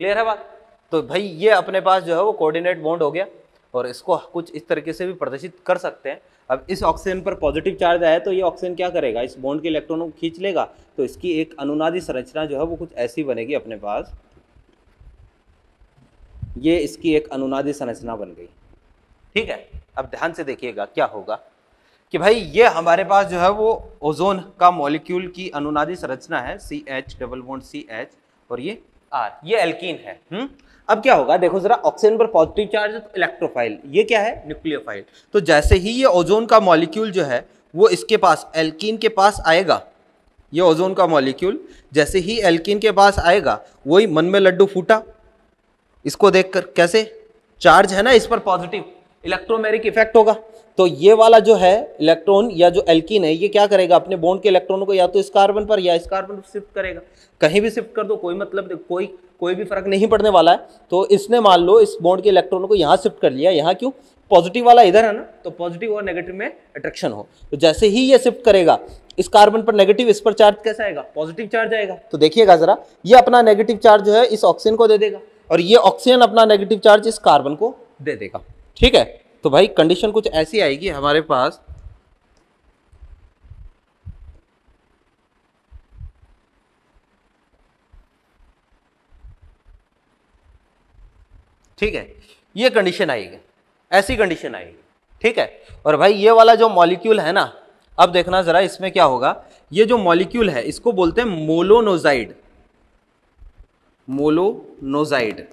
क्लियर है बात। तो भाई ये अपने पास जो है वो कोऑर्डिनेट बॉन्ड हो गया और इसको कुछ इस तरीके से भी प्रदर्शित कर सकते हैं। अब इस ऑक्सीजन पर पॉजिटिव चार्ज आया तो ये ऑक्सीजन क्या करेगा, इस बॉन्ड के इलेक्ट्रॉनों को खींच लेगा, तो इसकी एक अनुनादी संरचना जो है वो कुछ ऐसी बनेगी अपने पास। ये इसकी एक अनुनादी संरचना बन गई। ठीक है, अब ध्यान से देखिएगा क्या होगा कि भाई ये हमारे पास जो है वो ओजोन का मॉलिक्यूल की अनुनादी संरचना है, CH डबल बॉन्ड CH और ये R, ये एल्कीन है। अब क्या होगा, देखो जरा, ऑक्सीजन पर पॉजिटिव चार्ज है तो इलेक्ट्रोफाइल, ये क्या है, न्यूक्लियोफाइल। तो जैसे ही ये ओजोन का मॉलिक्यूल जो है वो इसके पास एल्कीन के पास आएगा, ये ओजोन का मॉलिक्यूल जैसे ही एल्कीन के पास आएगा, वही मन में लड्डू फूटा, इसको देखकर कैसे, चार्ज है ना इस पर पॉजिटिव, इलेक्ट्रोमेरिक इफेक्ट होगा। तो ये वाला जो है इलेक्ट्रॉन या जो एल्कीन है ये क्या करेगा, अपने बॉन्ड के इलेक्ट्रॉनों को या तो इस कार्बन पर या इस कार्बन पर शिफ्ट करेगा। कहीं भी शिफ्ट कर दो, कोई मतलब कोई भी फर्क नहीं पड़ने वाला है। तो इसने मान लो इस बॉन्ड के इलेक्ट्रॉनों को यहाँ शिफ्ट कर लिया, यहाँ क्यों, पॉजिटिव वाला इधर है ना, तो पॉजिटिव और नेगेटिव में अट्रैक्शन हो। तो जैसे ही ये शिफ्ट करेगा इस कार्बन पर नेगेटिव, इस पर चार्ज कैसा आएगा, पॉजिटिव चार्ज आएगा। तो देखिएगा जरा, ये अपना नेगेटिव चार्ज जो है इस ऑक्सीजन को दे देगा और ये ऑक्सीजन अपना नेगेटिव चार्ज इस कार्बन को दे देगा। ठीक है, तो भाई कंडीशन कुछ ऐसी आएगी हमारे पास, ठीक है, ये कंडीशन आएगी, ऐसी कंडीशन आएगी। ठीक है, और भाई ये वाला जो मॉलिक्यूल है ना, अब देखना जरा इसमें क्या होगा, ये जो मॉलिक्यूल है इसको बोलते हैं मोलोनोजाइड, मोलोनोजाइड।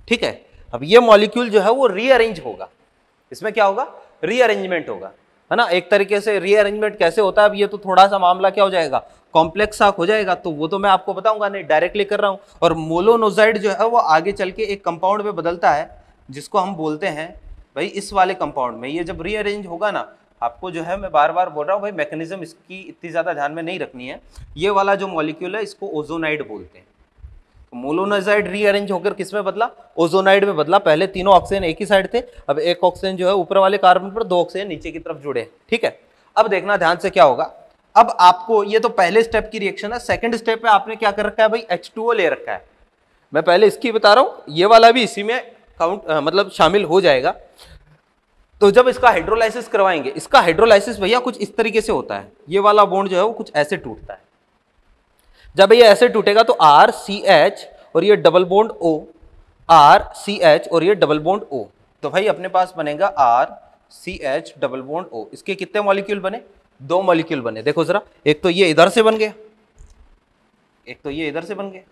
ठीक है, अब ये मॉलिक्यूल जो है वो रीअरेंज होगा, इसमें क्या होगा, रीअरेंजमेंट होगा, है ना। एक तरीके से रीअरेंजमेंट कैसे होता है, अब ये तो थोड़ा सा मामला क्या हो जाएगा, कॉम्प्लेक्स सा हो जाएगा, तो वो तो मैं आपको बताऊंगा नहीं, डायरेक्टली कर रहा हूं। और मोलोनोजाइड जो है वो आगे चल के एक कंपाउंड में बदलता है जिसको हम बोलते हैं भाई, इस वाले कंपाउंड में ये जब रीअरेंज होगा ना, आपको जो है मैं बार बार बोल रहा हूँ भाई, मैकेनिज्म इसकी इतनी ज्यादा ध्यान में नहीं रखनी है। ये वाला जो मॉलिक्यूल है इसको ओजोनाइड बोलते हैं। मोलोनोजाइड रीअरेंज होकर किसमें बदला, ओजोनाइड में बदला। पहले तीनों ऑक्सीजन एक ही साइड थे, अब एक ऑक्सीजन जो है ऊपर वाले कार्बन पर, दो ऑक्सीजन नीचे की तरफ जुड़े। ठीक है, अब देखना ध्यान से क्या होगा। अब आपको, ये तो पहले स्टेप की रिएक्शन है, सेकंड स्टेप पे आपने क्या कर रखा है भाई, H2O ले रखा है। मैं पहले इसकी बता रहा हूं, ये वाला भी इसी में काउंट मतलब शामिल हो जाएगा। तो जब इसका हाइड्रोलाइसिस करवाएंगे, इसका हाइड्रोलाइसिस भैया कुछ इस तरीके से होता है, ये वाला बॉन्ड जो है वो कुछ ऐसे टूटता है। जब ये ऐसे टूटेगा तो RCH और ये डबल बॉन्ड O, RCH और ये डबल बॉन्ड O, तो भाई अपने पास बनेगा RCH डबल बॉन्ड O। इसके कितने मॉलिक्यूल बने, दो मॉलिक्यूल बने। देखो जरा, एक तो ये इधर से बन गया, एक तो ये इधर से बन गया,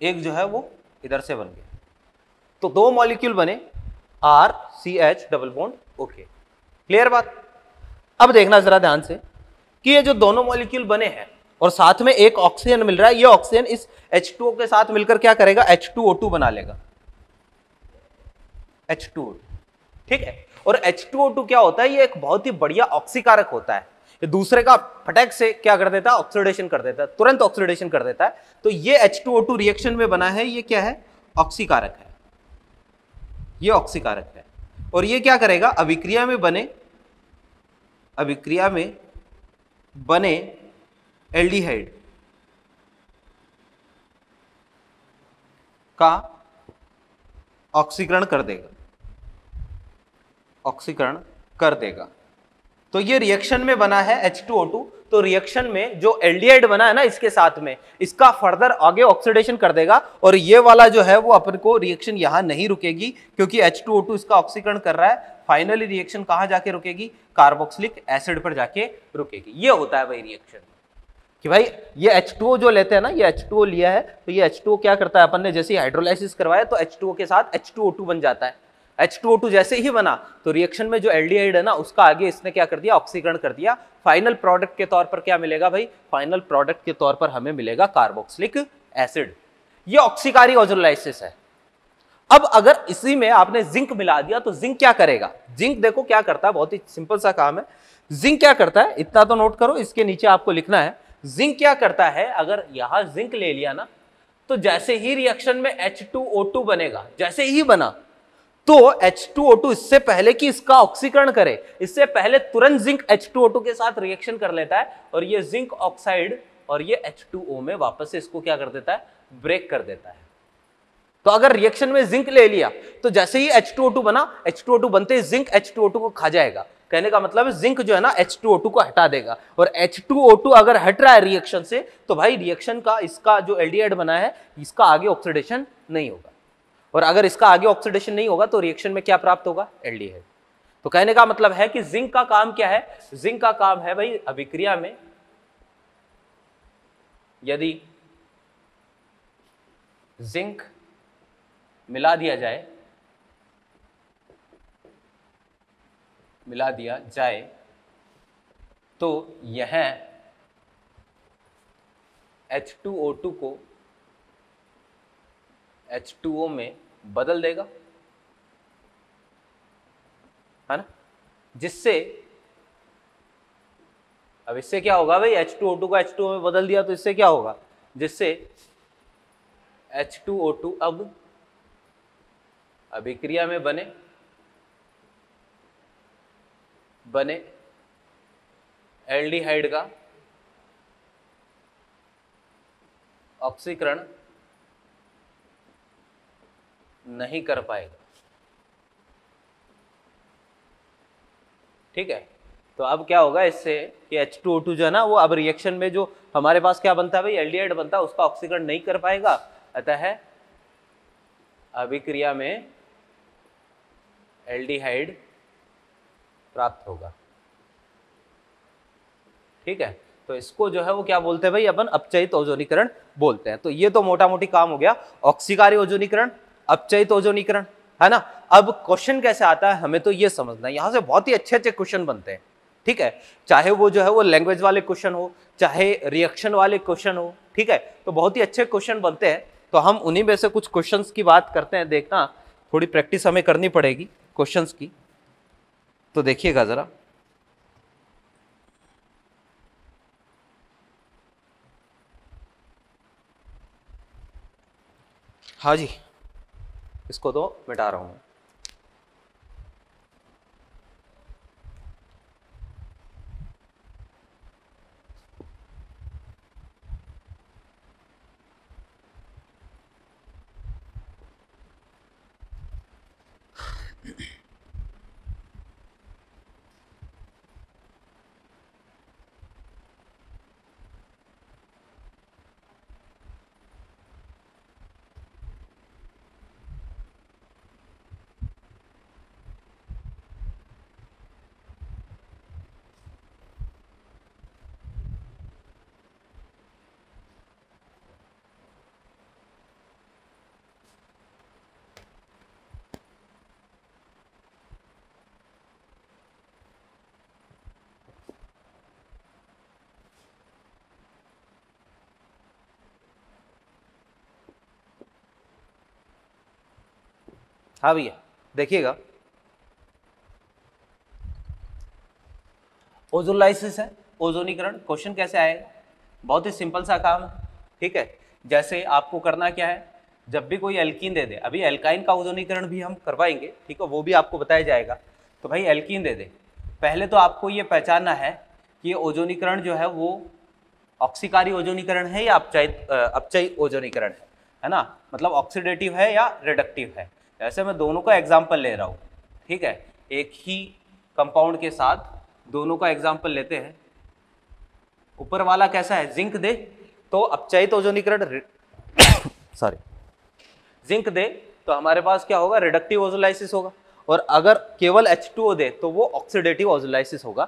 एक जो है वो इधर से बन गया, तो दो मॉलिक्यूल बने RCH double bond okay. Clear बात। अब देखना जरा ध्यान से कि ये जो दोनों मॉलिक्यूल बने हैं और साथ में एक ऑक्सीजन मिल रहा है, ये ऑक्सीजन इस H2O के साथ मिलकर क्या करेगा, H2O2 बना लेगा, H2O। ठीक है, और H2O2 क्या होता है, ये एक बहुत ही बढ़िया ऑक्सीकारक होता है, ये दूसरे का फटक से क्या कर देता है, ऑक्सीडेशन कर देता है, तुरंत ऑक्सीडेशन कर देता है। तो ये H2O2 रिएक्शन में बना है, ये क्या है, ऑक्सीकारक है, ये ऑक्सीकारक है। और ये क्या करेगा, अभिक्रिया में बने एल्डिहाइड का ऑक्सीकरण कर देगा, तो ये रिएक्शन में बना है H2O2, तो रिएक्शन में जो एल्डिहाइड बना है ना इसके साथ में, इसका फर्दर आगे ऑक्सीडेशन कर देगा, और ये वाला जो है वो अपन को रिएक्शन यहां नहीं रुकेगी, क्योंकि H2O2 इसका ऑक्सीकरण कर रहा है। फाइनली रिएक्शन कहां जाके रुकेगी, कार्बोक्सिलिक एसिड पर जाके रुकेगी। ये होता है भाई रिएक्शन कि भाई ये H2O जो लेते हैं ना, ये H2O लिया है, तो ये H2O क्या करता है, अपन ने जैसे हाइड्रोलाइसिस करवाया तो H2O के साथ H2O2 बन जाता है। H2O2 जैसे ही बना तो रिएक्शन में जो एल्डिहाइड है ना उसका आगे इसने क्या कर दिया, ऑक्सीकरण कर दिया। फाइनल प्रोडक्ट के तौर पर क्या मिलेगा भाई, फाइनल प्रोडक्ट के तौर पर हमें मिलेगा कार्बोक्सिलिक एसिड। ये ऑक्सीकारी ऑक्सीडाइसिस है। अब अगर इसी में आपने जिंक मिला दिया तो जिंक क्या करेगा, जिंक देखो क्या करता है, बहुत ही सिंपल सा काम है। जिंक क्या करता है, इतना तो नोट करो, इसके नीचे आपको लिखना है। जिंक क्या करता है, अगर यहां जिंक ले लिया ना, तो जैसे ही रिएक्शन में H2O2 बनेगा, जैसे ही बना तो H2O2 इससे पहले कि इसका ऑक्सीकरण करे, इससे पहले तुरंत जिंक H2O2 के साथ रिएक्शन कर लेता है, और ये जिंक ऑक्साइड और ये H2O में वापस से इसको क्या कर देता है, ब्रेक कर देता है। तो अगर रिएक्शन में जिंक ले लिया तो जैसे ही H2O2 बना, H2O2 बनते ही जिंक H2O2 को खा जाएगा। कहने का मतलब है जिंक जो है ना H2O2 को हटा देगा, और H2O2 अगर हट रहा है रिएक्शन से तो भाई रिएक्शन का इसका जो एल्डिहाइड बना है इसका आगे ऑक्सीडेशन नहीं होगा, और अगर इसका आगे ऑक्सीडेशन नहीं होगा तो रिएक्शन में क्या प्राप्त होगा, एल्डिहाइड। तो कहने का मतलब है कि जिंक का काम क्या है, जिंक का काम है भाई अभिक्रिया में यदि जिंक मिला दिया जाए तो यह H2O2 को H2O में बदल देगा, है ना, जिससे अब इससे क्या होगा भाई, H2O2 को H2O में बदल दिया तो इससे क्या होगा, जिससे H2O2 अब अभिक्रिया में बने एल्डिहाइड का ऑक्सीकरण नहीं कर पाएगा। ठीक है, तो अब क्या होगा इससे कि H2O2 जो है ना वो अब रिएक्शन में जो हमारे पास क्या बनता है भाई, एल्डिहाइड बनता है, उसका ऑक्सीकरण नहीं कर पाएगा, अतः अभिक्रिया में एल्डिहाइड प्राप्त होगा। ठीक है, तो इसको जो है वो क्या बोलते हैं भाई, अपन अपचयित ओजोनीकरण बोलते हैं। तो ये तो मोटा मोटी काम हो गया, ऑक्सीकारी ओजोनीकरण, अपचयित ओजोनीकरण, है ना। अब क्वेश्चन कैसे आता है हमें तो ये समझना है, यहां से बहुत ही अच्छे अच्छे क्वेश्चन बनते हैं। ठीक है, चाहे वो जो है वो लैंग्वेज वाले क्वेश्चन हो, चाहे रिएक्शन वाले क्वेश्चन हो, ठीक है, तो बहुत ही अच्छे क्वेश्चन बनते हैं। तो हम उन्हीं में से कुछ क्वेश्चंस की बात करते हैं, देखना थोड़ी प्रैक्टिस हमें करनी पड़ेगी क्वेश्चंस की, तो देखिएगा जरा। हाँ जी, इसको तो मिटा रहा हूं। हाँ भैया देखिएगा, ओजोलाइसिस है, ओजोनीकरण। क्वेश्चन कैसे आएगा? बहुत ही सिंपल सा काम है, ठीक है। जैसे आपको करना क्या है, जब भी कोई एल्कीन दे दे, अभी एल्काइन का ओजोनीकरण भी हम करवाएंगे, ठीक है, वो भी आपको बताया जाएगा। तो भाई एल्कीन दे दे, पहले तो आपको ये पहचानना है कि ये ओजोनीकरण जो है वो ऑक्सीकारी ओजोनीकरण है या अपचयी ओजोनीकरण है ना, मतलब ऑक्सीडेटिव है या रिडक्टिव है। ऐसे मैं दोनों का एग्जाम्पल ले रहा हूँ, ठीक है, एक ही कंपाउंड के साथ दोनों का एग्जाम्पल लेते हैं। ऊपर वाला कैसा है, जिंक दे तो अपचयित ओजोनीकरण सॉरी जिंक दे तो हमारे पास क्या होगा, रिडक्टिव ओजोलाइसिस होगा, और अगर केवल H2O दे तो वो ऑक्सीडेटिव ओजोलाइसिस होगा।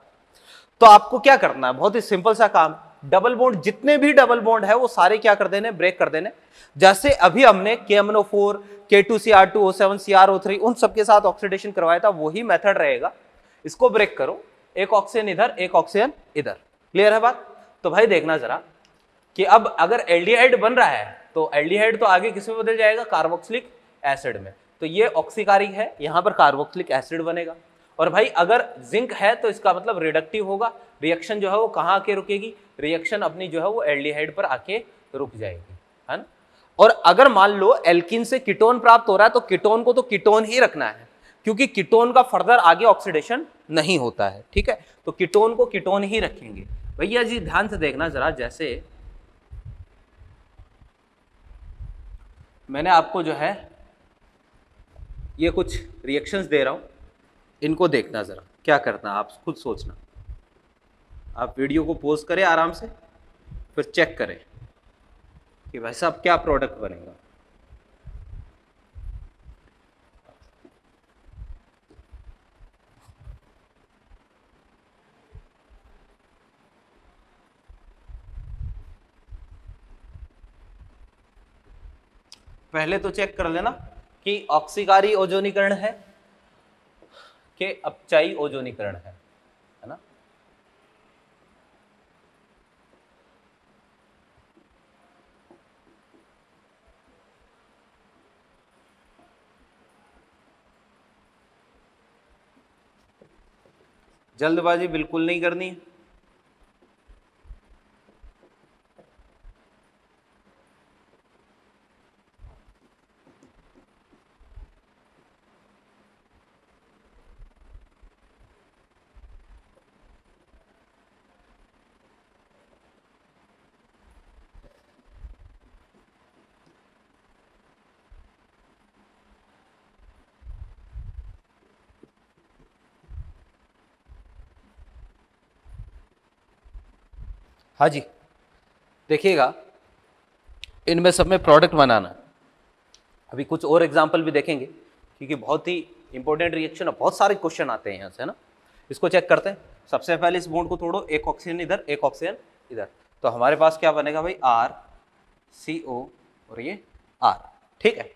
तो आपको क्या करना है, बहुत ही सिंपल सा काम, डबल बॉन्ड, जितने भी डबल बॉन्ड है वो सारे क्या कर देने, ब्रेक कर देने। जैसे अभी हमने KMnO4, K2Cr2O7, CrO3 उन सबके साथ ऑक्सीडेशन करवाया था, वही मेथड रहेगा। इसको ब्रेक करो, एक ऑक्सीजन इधर, एक ऑक्सीजन इधर। क्लियर है बात? तो भाई देखना जरा कि अब अगर एल्डिहाइड बन रहा है तो एल्डिहाइड तो आगे किस में बदल जाएगा, कार्बोक्सिलिक एसिड में। तो ये ऑक्सीकारी है, यहां पर कार्बोक्सिलिक एसिड बनेगा। और भाई अगर जिंक है तो इसका मतलब रिडक्टिव होगा, रिएक्शन जो है वो कहां आके रुकेगी, रिएक्शन अपनी जो है वो एल्डिहाइड पर आके रुक जाएगी, है ना। और अगर मान लो एल्कीन से कीटोन प्राप्त हो रहा है तो कीटोन को तो कीटोन ही रखना है, क्योंकि कीटोन का फर्दर आगे ऑक्सीडेशन नहीं होता है, ठीक है। तो कीटोन को कीटोन ही रखेंगे। भैया जी ध्यान से देखना जरा, जैसे मैंने आपको जो है ये कुछ रिएक्शंस दे रहा हूं, इनको देखना जरा क्या करना, आप खुद सोचना। आप वीडियो को पॉज करें आराम से, फिर चेक करें कि भाई साहब क्या प्रोडक्ट बनेगा। पहले तो चेक कर लेना कि ऑक्सीकारी ओजोनीकरण है कि अपचयी ओजोनीकरण है ना। जल्दबाजी बिल्कुल नहीं करनी है। हाँ जी, देखिएगा इनमें सब में प्रोडक्ट बनाना। अभी कुछ और एग्जाम्पल भी देखेंगे क्योंकि बहुत ही इंपॉर्टेंट रिएक्शन और बहुत सारे क्वेश्चन आते हैं यहाँ से, है ना। इसको चेक करते हैं। सबसे पहले इस बॉन्ड को तोड़ो, एक ऑक्सीजन इधर, एक ऑक्सीजन इधर, तो हमारे पास क्या बनेगा भाई, RCO और ये R, ठीक है।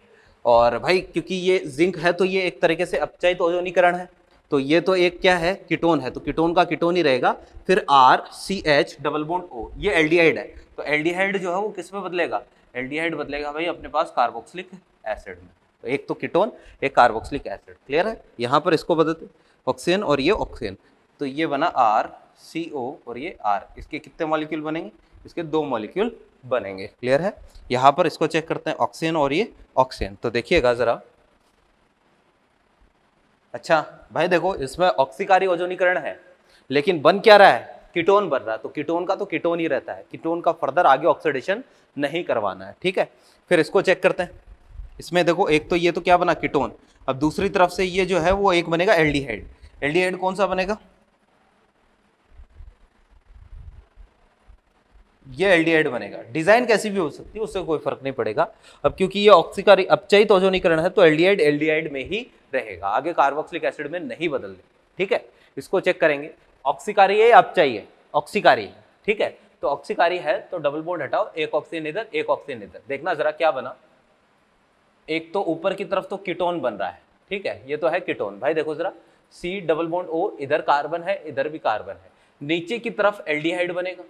और भाई क्योंकि ये जिंक है तो ये एक तरीके से अपचयित ओजोनीकरण है, तो ये तो एक क्या है, कीटोन है, तो कीटोन का कीटोन ही रहेगा। फिर RCH डबल बॉन्ड O, ये एल्डिहाइड है, तो एल्डिहाइड जो है वो किस में बदलेगा, एल्डिहाइड बदलेगा भाई अपने पास कार्बोक्सिलिक एसिड में। तो एक तो कीटोन, एक कार्बोक्सिलिक एसिड। क्लियर है? यहाँ पर इसको बदलते ऑक्सीजन और ये ऑक्सीजन, तो ये बना RCO और ये R। इसके कितने मॉलिक्यूल बनेंगे, इसके 2 मॉलिक्यूल बनेंगे। क्लियर है? यहाँ पर इसको चेक करते हैं, ऑक्सीजन और ये ऑक्सीजन, तो देखिएगा जरा। अच्छा भाई देखो, इसमें ऑक्सीकारी ओजोनीकरण है लेकिन बन क्या रहा है, कीटोन बन रहा है, तो कीटोन का तो कीटोन ही रहता है, कीटोन का फर्दर आगे ऑक्सीडेशन नहीं करवाना है, ठीक है। फिर इसको चेक करते हैं। इसमें देखो एक तो ये तो क्या बना, कीटोन। अब दूसरी तरफ से ये जो है वो एक बनेगा एल्डिहाइड। एल्डिहाइड कौन सा बनेगा, ये एल्डिहाइड बनेगा। डिजाइन कैसी भी हो सकती है, उससे कोई फर्क नहीं पड़ेगा। अब क्योंकि ये ऑक्सीकारी अपचयित ओजोनीकरण है तो एल्डिहाइड एल्डिहाइड में ही रहेगा, आगे कार्बोक्सिलिक एसिड में नहीं बदल दे, ठीक है। इसको चेक करेंगे, ऑक्सीकारी है या अपचयी है, ऑक्सीकारी है, ठीक है। तो ऑक्सीकारी है तो डबल बॉन्ड हटाओ, एक ऑक्सीजन इधर, एक ऑक्सीजन इधर, देखना जरा क्या बना। एक तो ऊपर की तरफ तो कीटोन बन रहा है, ठीक है, ये तो है कीटोन। भाई देखो जरा, C डबल बॉन्ड O, इधर कार्बन है, इधर भी कार्बन है, नीचे की तरफ एल्डिहाइड बनेगा,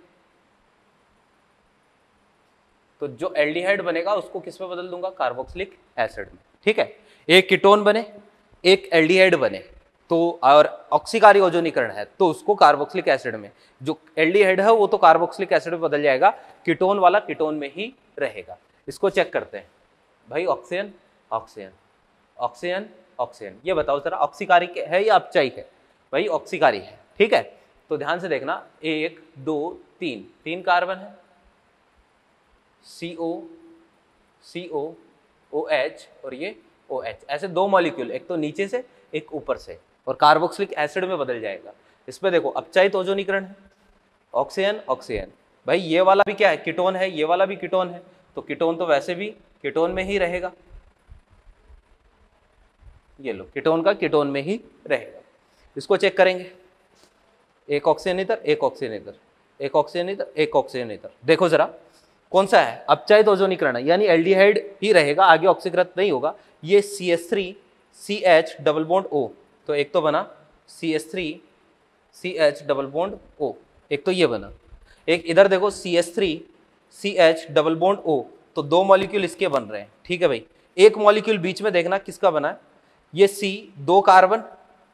तो जो एल्डिहाइड बनेगा उसको किस में बदल दूंगा, कार्बोक्सिलिक एसिड में, ठीक है। एक कीटोन बने, एक एल्डिहाइड बने, तो और ऑक्सीकारी ओजोनीकरण है तो उसको कार्बोक्सिलिक एसिड में, जो एल्डिहाइड है वो तो कार्बोक्सिलिक एसिड में बदल जाएगा, कीटोन वाला कीटोन में ही रहेगा। इसको चेक करते हैं भाई, ऑक्सीजन ऑक्सीजन ऑक्सीजन ऑक्सीजन, ये बताओ जरा ऑक्सीकारी है या अपचायी है? भाई ऑक्सीकारी है, ठीक है। तो ध्यान से देखना, 1 2 3, 3 कार्बन है, CO CO OH और ये OH, ऐसे 2 मॉलिक्यूल, एक तो नीचे से एक ऊपर से, और कार्बोक्सिलिक एसिड में बदल जाएगा। इसमें देखो अपचायित ओजोनीकरण है, ऑक्सीजन ऑक्सीजन। भाई ये वाला भी क्या है, कीटोन है, ये वाला भी कीटोन है, तो कीटोन तो वैसे भी कीटोन में ही रहेगा। ये लो, कीटोन का कीटोन में ही रहेगा। इसको चेक करेंगे, एक ऑक्सीजन इधर, एक ऑक्सीजन इधर, एक ऑक्सीजन इधर, एक ऑक्सीजन इधर। देखो जरा कौन सा है, अपचायित ओजोनीकरण है, यानी एल्डिहाइड ही रहेगा, आगे ऑक्सीकृत नहीं होगा। ये CH3 CH double bond O, तो एक तो बना CH3 CH double bond O, एक तो ये बना। एक इधर देखो CH3 CH double bond O, तो 2 मॉलिक्यूल इसके बन रहे हैं, ठीक है भाई। एक मॉलिक्यूल बीच में देखना किसका बना है, ये C, 2 carbon,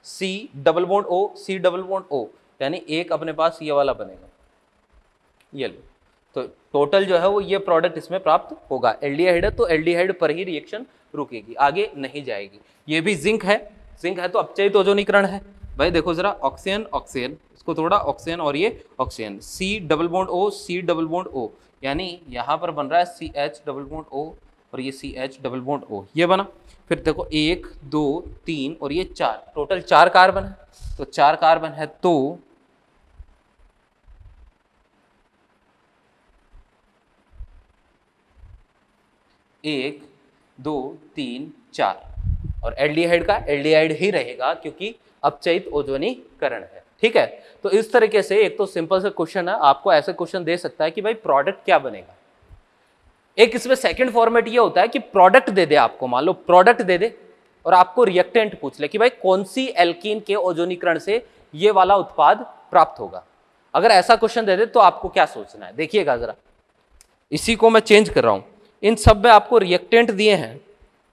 C double bond O, C double bond O, यानी एक अपने पास ये वाला बनेगा, ये लो। तो टोटल जो है वो ये प्रोडक्ट इसमें प्राप्त होगा। एल्डिहाइड है तो एल्डिहाइड पर ही रिएक्शन रुकेगी, आगे नहीं जाएगी। ये भी जिंक है, जिंक है तो अपचयित ओजोनीकरण है। भाई देखो जरा, ऑक्सीजन ऑक्सीजन, इसको थोड़ा ऑक्सीजन और ये oxygen, C double bond O C double bond O, यानी यहाँ पर बन रहा है CH डबल बॉन्ड O और ये CH डबल बॉन्ड O, ये बना। फिर देखो 1 2 3 और ये 4, टोटल 4 कार्बन है, तो 4 कार्बन है तो 1 2 3 4, और एल्डिहाइड का एल्डिहाइड ही रहेगा क्योंकि अपचयित ओजोनीकरण है, ठीक है। तो इस तरीके से एक तो सिंपल सा क्वेश्चन है, आपको ऐसे क्वेश्चन दे सकता है कि भाई प्रोडक्ट क्या बनेगा। एक इसमें सेकंड फॉर्मेट ये होता है कि प्रोडक्ट दे दे आपको, मान लो प्रोडक्ट दे दे और आपको रिएक्टेंट पूछ ले कि भाई कौन सी एल्कीन के ओजोनीकरण से ये वाला उत्पाद प्राप्त होगा। अगर ऐसा क्वेश्चन दे दे तो आपको क्या सोचना है, देखिएगा जरा, इसी को मैं चेंज कर रहा हूं। इन सब में आपको रिएक्टेंट दिए हैं,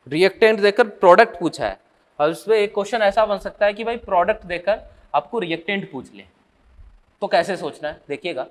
रिएक्टेंट देकर प्रोडक्ट पूछा है, और उसमें एक क्वेश्चन ऐसा बन सकता है कि भाई प्रोडक्ट देकर आपको रिएक्टेंट पूछ ले, तो कैसे सोचना है देखिएगा।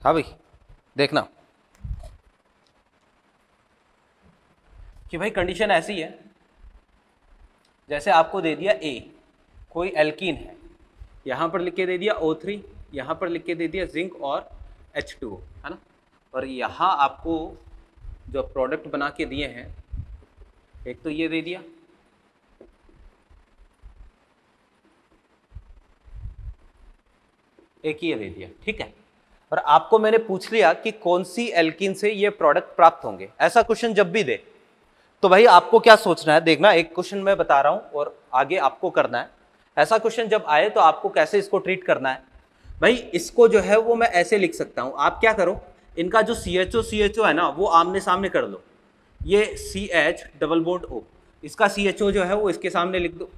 हाँ भाई देखना कि भाई कंडीशन ऐसी है, जैसे आपको दे दिया A, कोई एल्कीन है, यहाँ पर लिख के दे दिया O3, यहाँ पर लिख के दे दिया जिंक और H2O, है ना। और यहाँ आपको जो प्रोडक्ट बना के दिए हैं, एक तो ये दे दिया, एक ये दे दिया, ठीक है। और आपको मैंने पूछ लिया कि कौन सी एल्कीन से ये प्रोडक्ट प्राप्त होंगे। ऐसा क्वेश्चन जब भी दे तो भाई आपको क्या सोचना है, देखना, एक क्वेश्चन मैं बता रहा हूं और आगे आपको करना है। ऐसा क्वेश्चन जब आए तो आपको कैसे इसको ट्रीट करना है। भाई इसको जो है वो मैं ऐसे लिख सकता हूं, आप क्या करो, इनका जो CHO है ना वो आमने सामने कर दो। ये CH डबल बॉन्ड O, इसका CHO जो है वो इसके सामने लिख दो,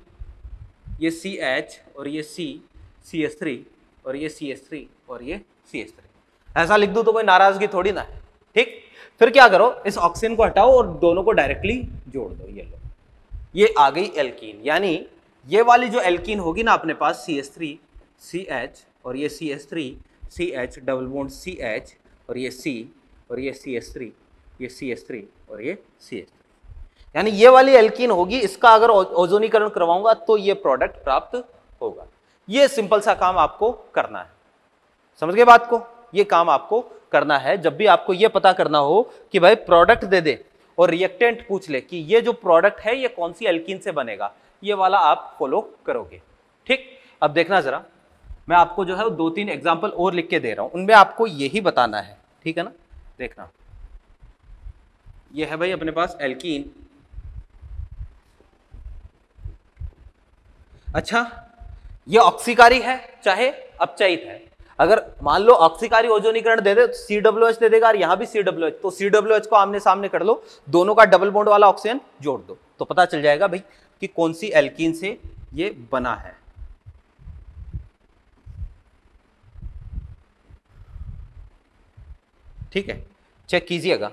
ये CH और ये CH3 और ये CH3 और ये CH3, ऐसा लिख दूं तो कोई नाराजगी थोड़ी ना है, ठीक। फिर क्या करो, इस ऑक्सीजन को हटाओ और दोनों को डायरेक्टली जोड़ दो, ये लो, ये आ गई एल्कीन। यानी ये वाली जो एल्कीन होगी ना अपने पास CH3 CH और ये CH3 CH double bond CH और ये C और ये CH3 ये CH3 और ये CH3, यानी ये वाली एल्कीन होगी, इसका अगर ओजोनीकरण करवाऊंगा तो ये प्रोडक्ट प्राप्त होगा। ये सिंपल सा काम आपको करना है, समझ गए बात को। ये काम आपको करना है जब भी आपको ये पता करना हो कि भाई प्रोडक्ट दे दे और रिएक्टेंट पूछ ले कि ये जो प्रोडक्ट है ये कौन सी एल्कीन से बनेगा, ये वाला आप फॉलो करोगे। ठीक, अब देखना जरा, मैं आपको जो है वो 2-3 एग्जाम्पल और लिख के दे रहा हूं, उनमें आपको यही बताना है, ठीक है ना। देखना, ये है भाई अपने पास एल्कीन। अच्छा, ये ऑक्सीकारी है चाहे अपचयित है। अगर मान लो ऑक्सीकारी ओजोनीकरण दे दे तो COOH दे देगा, और यहां भी COOH, तो COOH को आमने सामने कर लो, दोनों का डबल बॉन्ड वाला ऑक्सीजन जोड़ दो, तो पता चल जाएगा भाई कि कौन सी एल्कीन से ये बना है। ठीक है, चेक कीजिएगा।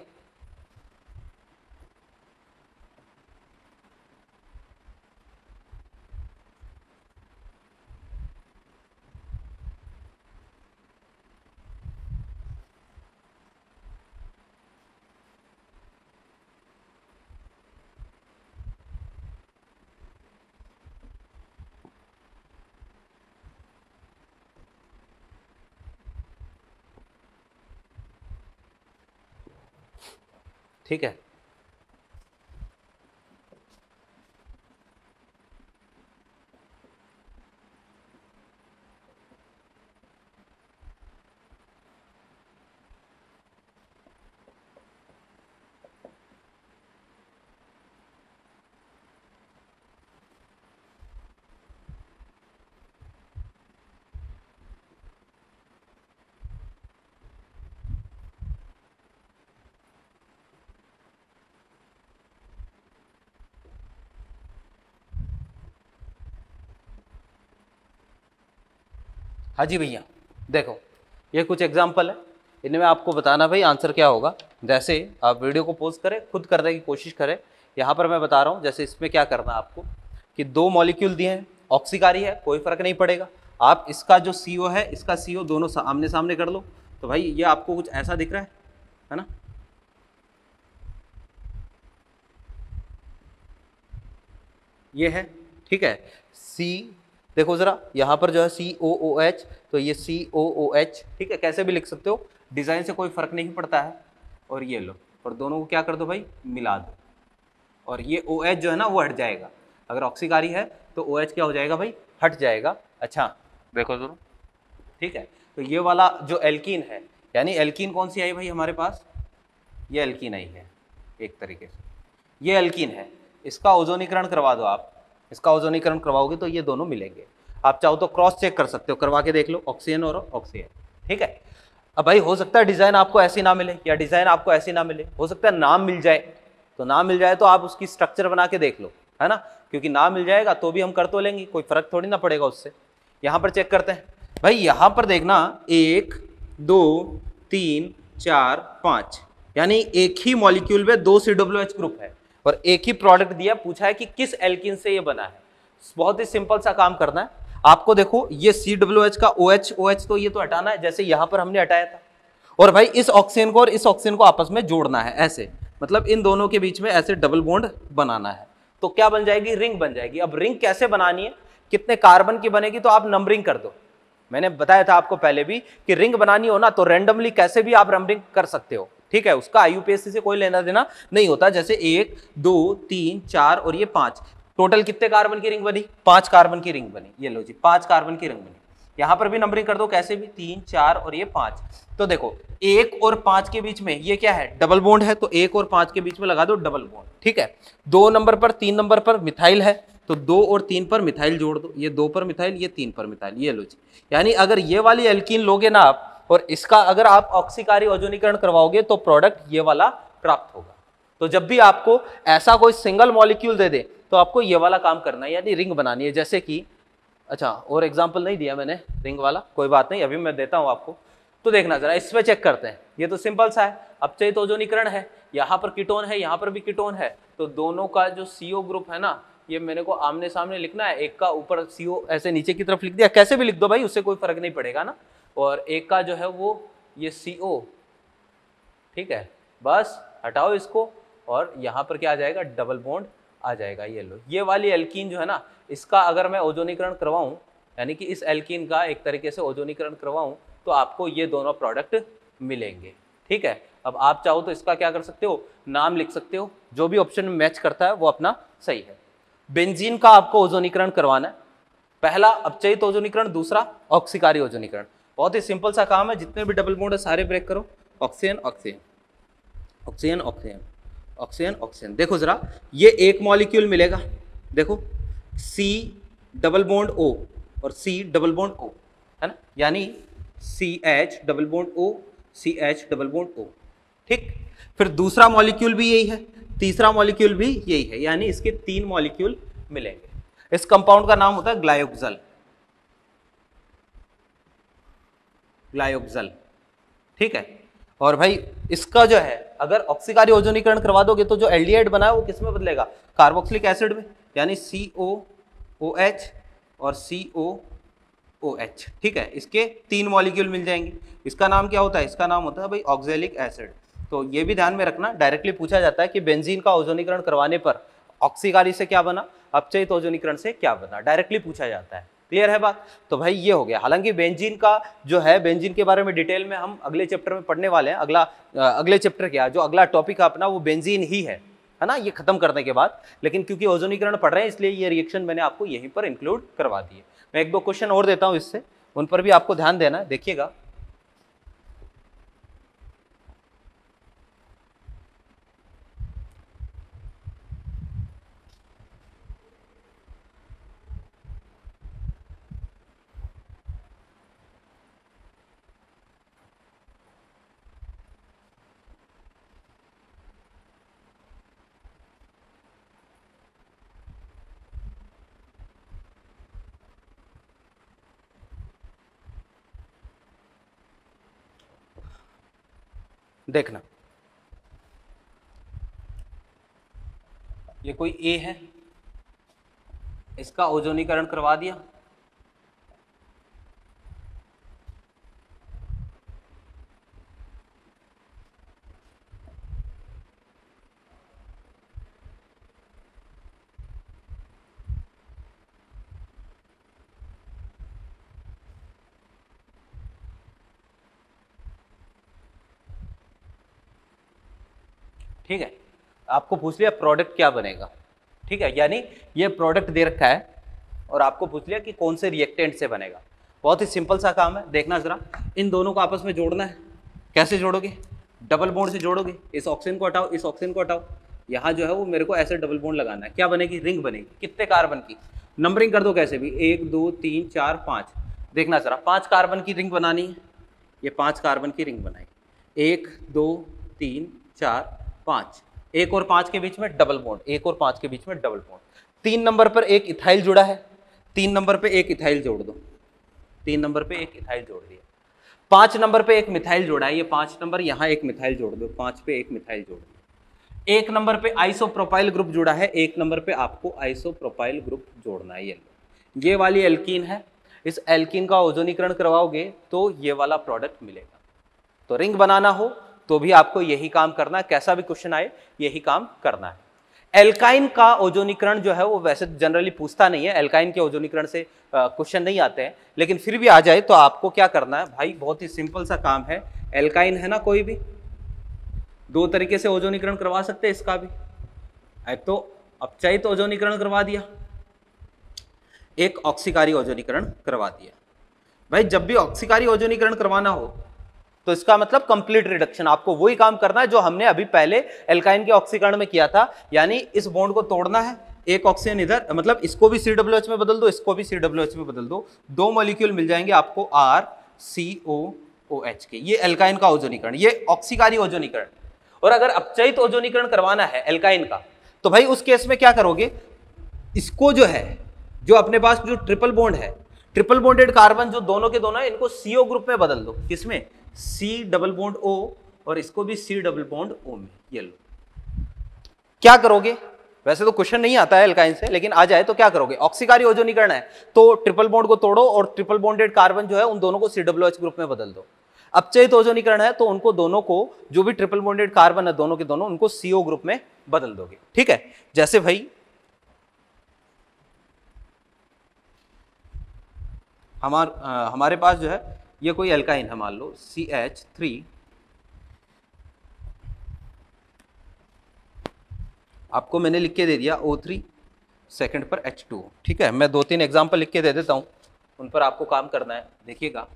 ठीक है, हाँ जी भैया, देखो ये कुछ एग्जाम्पल है, इनमें आपको बताना भाई आंसर क्या होगा। जैसे आप वीडियो को पॉज करें, खुद करने की कोशिश करें। यहाँ पर मैं बता रहा हूँ, जैसे इसमें क्या करना है आपको कि 2 मॉलिक्यूल दिए हैं, ऑक्सीकारी है, कोई फर्क नहीं पड़ेगा। आप इसका जो CO है, इसका CO दोनों आमने सामने कर लो, तो भाई ये आपको कुछ ऐसा दिख रहा है ना। ये है, ठीक है। C देखो जरा, यहाँ पर जो है COOH, तो ये COOH, ठीक है, कैसे भी लिख सकते हो, डिजाइन से कोई फर्क नहीं पड़ता है। और ये लो, और दोनों को क्या कर दो भाई, मिला दो, और ये OH जो है ना वो हट जाएगा। अगर ऑक्सीकारी है तो OH क्या हो जाएगा भाई, हट जाएगा। अच्छा देखो जरा, ठीक है, तो ये वाला जो एल्कीन है, यानी एल्कीन कौन सी आई भाई हमारे पास, ये एल्कीन आई है एक तरीके से, ये एल्कीन है। इसका ओजोनीकरण करवा दो आप, इसका ओजोनीकरण करवाओगे तो ये दोनों मिलेंगे। आप चाहो तो क्रॉस चेक कर सकते हो, करवा के देख लो, ऑक्सीजन और ऑक्सीजन, ठीक है। अब भाई हो सकता है डिजाइन आपको ऐसी ना मिले, या डिजाइन आपको ऐसी ना मिले, हो सकता है नाम मिल जाए, तो नाम मिल जाए तो आप उसकी स्ट्रक्चर बना के देख लो, है ना, क्योंकि नाम मिल जाएगा तो भी हम कर तो लेंगे, कोई फर्क थोड़ी ना पड़ेगा उससे। यहाँ पर चेक करते हैं भाई, यहाँ पर देखना 1 2 3 4 5, यानी एक ही मॉलिक्यूल में 2 COOH ग्रुप है और एक ही प्रोडक्ट दिया, पूछा है कि किस एल्कीन से ये बना है। बहुत ही सिंपल सा काम करना है आपको। देखो ये COOH का OH तो ये तो हटाना है, जैसे यहां पर हमने हटाया था, और भाई इस ऑक्सीजन को और इस ऑक्सीजन को आपस में जोड़ना है ऐसे, मतलब इन दोनों के बीच में ऐसे डबल बॉन्ड बनाना है, तो क्या बन जाएगी, रिंग बन जाएगी। अब रिंग कैसे बनानी है, कितने कार्बन की बनेगी, तो आप नंबरिंग कर दो। मैंने बताया था आपको पहले भी कि रिंग बनानी हो ना तो रैंडमली कैसे भी आप नंबरिंग कर सकते हो, ठीक है, उसका IUPAC से कोई लेना देना नहीं होता। जैसे 1 2 3 4 और ये 5, टोटल कितने कार्बन की रिंग बनी, 5 कार्बन की रिंग बनी। ये लो जी, 5 कार्बन की रिंग बनी। यहां पर भी नंबरिंग कर दो कैसे भी, 3 4 और ये 5। तो देखो 1 और 5 के बीच में ये क्या है, डबल बॉन्ड है, तो 1 और 5 के बीच में लगा दो डबल बॉन्ड, ठीक है। 2 नंबर पर 3 नंबर पर मिथाइल है, तो 2 और 3 पर मिथाइल जोड़ दो, ये 2 पर मिथाइल, ये 3 पर मिथाइल। ये लो जी, यानी अगर ये वाली एल्कीन लोगे ना आप और इसका अगर आप ऑक्सीकारी ओजोनीकरण करवाओगे तो प्रोडक्ट ये वाला प्राप्त होगा। तो जब भी आपको ऐसा कोई सिंगल मॉलिक्यूल दे दे तो आपको ये वाला काम करना है, यानी रिंग बनानी है। जैसे कि अच्छा, और एग्जांपल नहीं दिया मैंने रिंग वाला, कोई बात नहीं, अभी मैं देता हूं आपको। तो देखना जरा, इसमें चेक करते हैं, ये तो सिंपल सा है, अपचयित ओजोनीकरण है, यहाँ पर कीटोन है, यहाँ पर भी कीटोन है, तो दोनों का जो CO ग्रुप है ना, ये मैंने को आमने सामने लिखना है। एक का ऊपर CO ऐसे नीचे की तरफ लिख दिया, कैसे भी लिख दो भाई, उससे कोई फर्क नहीं पड़ेगा ना। और एक का जो है वो ये CO, ठीक है, बस हटाओ इसको, और यहाँ पर क्या आ जाएगा, डबल बॉन्ड आ जाएगा। ये लो, ये वाली एल्कीन जो है ना, इसका अगर मैं ओजोनीकरण करवाऊं, यानी कि इस एल्कीन का एक तरीके से ओजोनीकरण करवाऊं, तो आपको ये दोनों प्रोडक्ट मिलेंगे, ठीक है। अब आप चाहो तो इसका क्या कर सकते हो, नाम लिख सकते हो, जो भी ऑप्शन में मैच करता है वो अपना सही है। बेंजीन का आपको ओजोनीकरण करवाना है, पहला अपचयित ओजोनीकरण, दूसरा ऑक्सीकारी ओजोनीकरण। बहुत ही सिंपल सा काम है, जितने भी डबल बॉन्ड है सारे ब्रेक करो, oxygen oxygen oxygen oxygen oxygen oxygen. देखो जरा, ये एक मॉलिक्यूल मिलेगा, देखो C डबल बॉन्ड O और C डबल बॉन्ड O, है ना, यानी CH double bond O CH double bond O, ठीक। फिर दूसरा मॉलिक्यूल भी यही है, तीसरा मॉलिक्यूल भी यही है, यानी इसके 3 मॉलिक्यूल मिलेंगे। इस कंपाउंड का नाम होता है ग्लायोक्सल, ग्लायोक्सल, ठीक है। और भाई इसका जो है अगर ऑक्सीकारी ओजोनीकरण करवा दोगे तो जो एल्डिहाइड बना है वो किस में बदलेगा, कार्बोक्सिलिक एसिड में, यानी COOH और COOH, ठीक है। इसके 3 मॉलिक्यूल मिल जाएंगे। इसका नाम क्या होता है, इसका नाम होता है भाई ऑक्जेलिक एसिड। तो ये भी ध्यान में रखना, डायरेक्टली पूछा जाता है कि बेंजीन का ओजोनीकरण करवाने पर ऑक्सीकारी से क्या बना, अपचयित ओजोनीकरण से क्या बना, डायरेक्टली पूछा जाता है। क्लियर है बात। तो भाई ये हो गया। हालांकि बेंजीन का जो है, बेंजीन के बारे में डिटेल में हम अगले चैप्टर में पढ़ने वाले हैं। अगले चैप्टर क्या, जो अगला टॉपिक है अपना वो बेंजीन ही है ना, ये खत्म करने के बाद। लेकिन क्योंकि ओजोनीकरण पढ़ रहे हैं इसलिए ये रिएक्शन मैंने आपको यहीं पर इंक्लूड करवा दी है। मैं 1-2 क्वेश्चन और देता हूं इससे, उन पर भी आपको ध्यान देना है, देखिएगा। देखना, ये कोई ए है, इसका ओजोनीकरण करवा दिया, ठीक है। आपको पूछ लिया प्रोडक्ट क्या बनेगा, ठीक है, यानी ये प्रोडक्ट दे रखा है और आपको पूछ लिया कि कौन से रिएक्टेंट से बनेगा। बहुत ही सिंपल सा काम है, देखना जरा, इन दोनों को आपस में जोड़ना है। कैसे जोड़ोगे, डबल बॉन्ड से जोड़ोगे। इस ऑक्सीजन को हटाओ, इस ऑक्सीजन को हटाओ, यहाँ जो है वो मेरे को ऐसे डबल बॉन्ड लगाना है। क्या बनेगी, रिंग बनेगी। कितने कार्बन की, नंबरिंग कर दो कैसे भी, 1 2 3 4 5। देखना जरा, 5 कार्बन की रिंग बनानी है, ये 5 कार्बन की रिंग बनाई, 1 2 3 4 5, 1 और 5 के बीच में डबल बॉन्ड, 1 और 5 के बीच में डबल बॉन्ड। 3 नंबर पर एक इथाइल जुड़ा है, 3 नंबर पे एक इथाइल जोड़ दो, 3 नंबर पे एक इथाइल जोड़ दिया। 5 नंबर पे एक मिथाइल जोड़ा है, ये 5 नंबर, यहाँ एक मिथाइल जोड़ दो, 5 पे एक मिथाइल जोड़ दिया। 1 नंबर पे आइसोप्रोपाइल ग्रुप जुड़ा है, 1 नंबर पे आपको आइसोप्रोपाइल ग्रुप जोड़ना है। ये वाली एल्कीन है, इस एल्कीन का ओजोनीकरण करवाओगे तो ये वाला प्रोडक्ट मिलेगा। तो रिंग बनाना हो तो भी आपको यही काम करना है, कैसा भी क्वेश्चन आए यही काम करना है। एल्काइन का ओजोनीकरण जो है वो वैसे जनरली पूछता नहीं है, एल्काइन के ओजोनीकरण से क्वेश्चन नहीं आते हैं, लेकिन फिर भी आ जाए तो आपको क्या करना है भाई, बहुत ही सिंपल सा काम है। एल्काइन है ना, कोई भी 2 तरीके से ओजोनीकरण करवा सकते हैं इसका भी। एक तो अपचयित ओजोनीकरण करवा दिया, एक ऑक्सीकारी ओजोनीकरण करवा दिया। भाई जब भी ऑक्सीकारी ओजोनीकरण करवाना हो तो इसका मतलब कंप्लीट रिडक्शन, आपको वही काम करना है जो हमने अभी पहले एल्काइन के ऑक्सीकरण में किया था, यानी इस बॉन्ड को तोड़ना है, एक ऑक्सीजन इधर, मतलब इसको भी COOH में बदल दो, इसको भी COOH में बदल दो, 2 मॉलिक्यूल मिल जाएंगे आपको RCOOH के। ये एल्काइन का ओजोनीकरण, ये ऑक्सीकारी ओजोनीकरण। और अगर अपचयित ओजोनीकरण करवाना है एल्काइन का तो भाई उस केस में क्या करोगे, इसको जो है, जो अपने पास जो ट्रिपल बॉन्ड है, ट्रिपल बॉन्डेड कार्बन जो दोनों के दोनों है, इनको CO ग्रुप में बदल दो। किसमें, C डबल बॉन्ड O, और इसको भी C डबल बॉन्ड O में। ये लो, क्या करोगे, वैसे तो क्वेश्चन नहीं आता है एल्काइन से, लेकिन आ जाए तो क्या करोगे, ऑक्सीकारी ओजोनीकरण है तो ट्रिपल बॉन्ड को तोड़ो और ट्रिपल बॉन्डेड कार्बन जो है उन दोनों को COOH ग्रुप में बदल दो। अपचयित ओजोनीकरण है तो उनको दोनों को, जो भी ट्रिपल बॉन्डेड कार्बन है दोनों के दोनों, उनको CO ग्रुप में बदल दोगे। ठीक है, जैसे भाई हमारे पास जो है ये कोई एल्काइन है, मान लो CH3 आपको मैंने लिख के दे दिया O3 सेकंड पर H2O, ठीक है। मैं 2-3 एग्जाम्पल लिख के दे देता हूँ, उन पर आपको काम करना है, देखिएगा।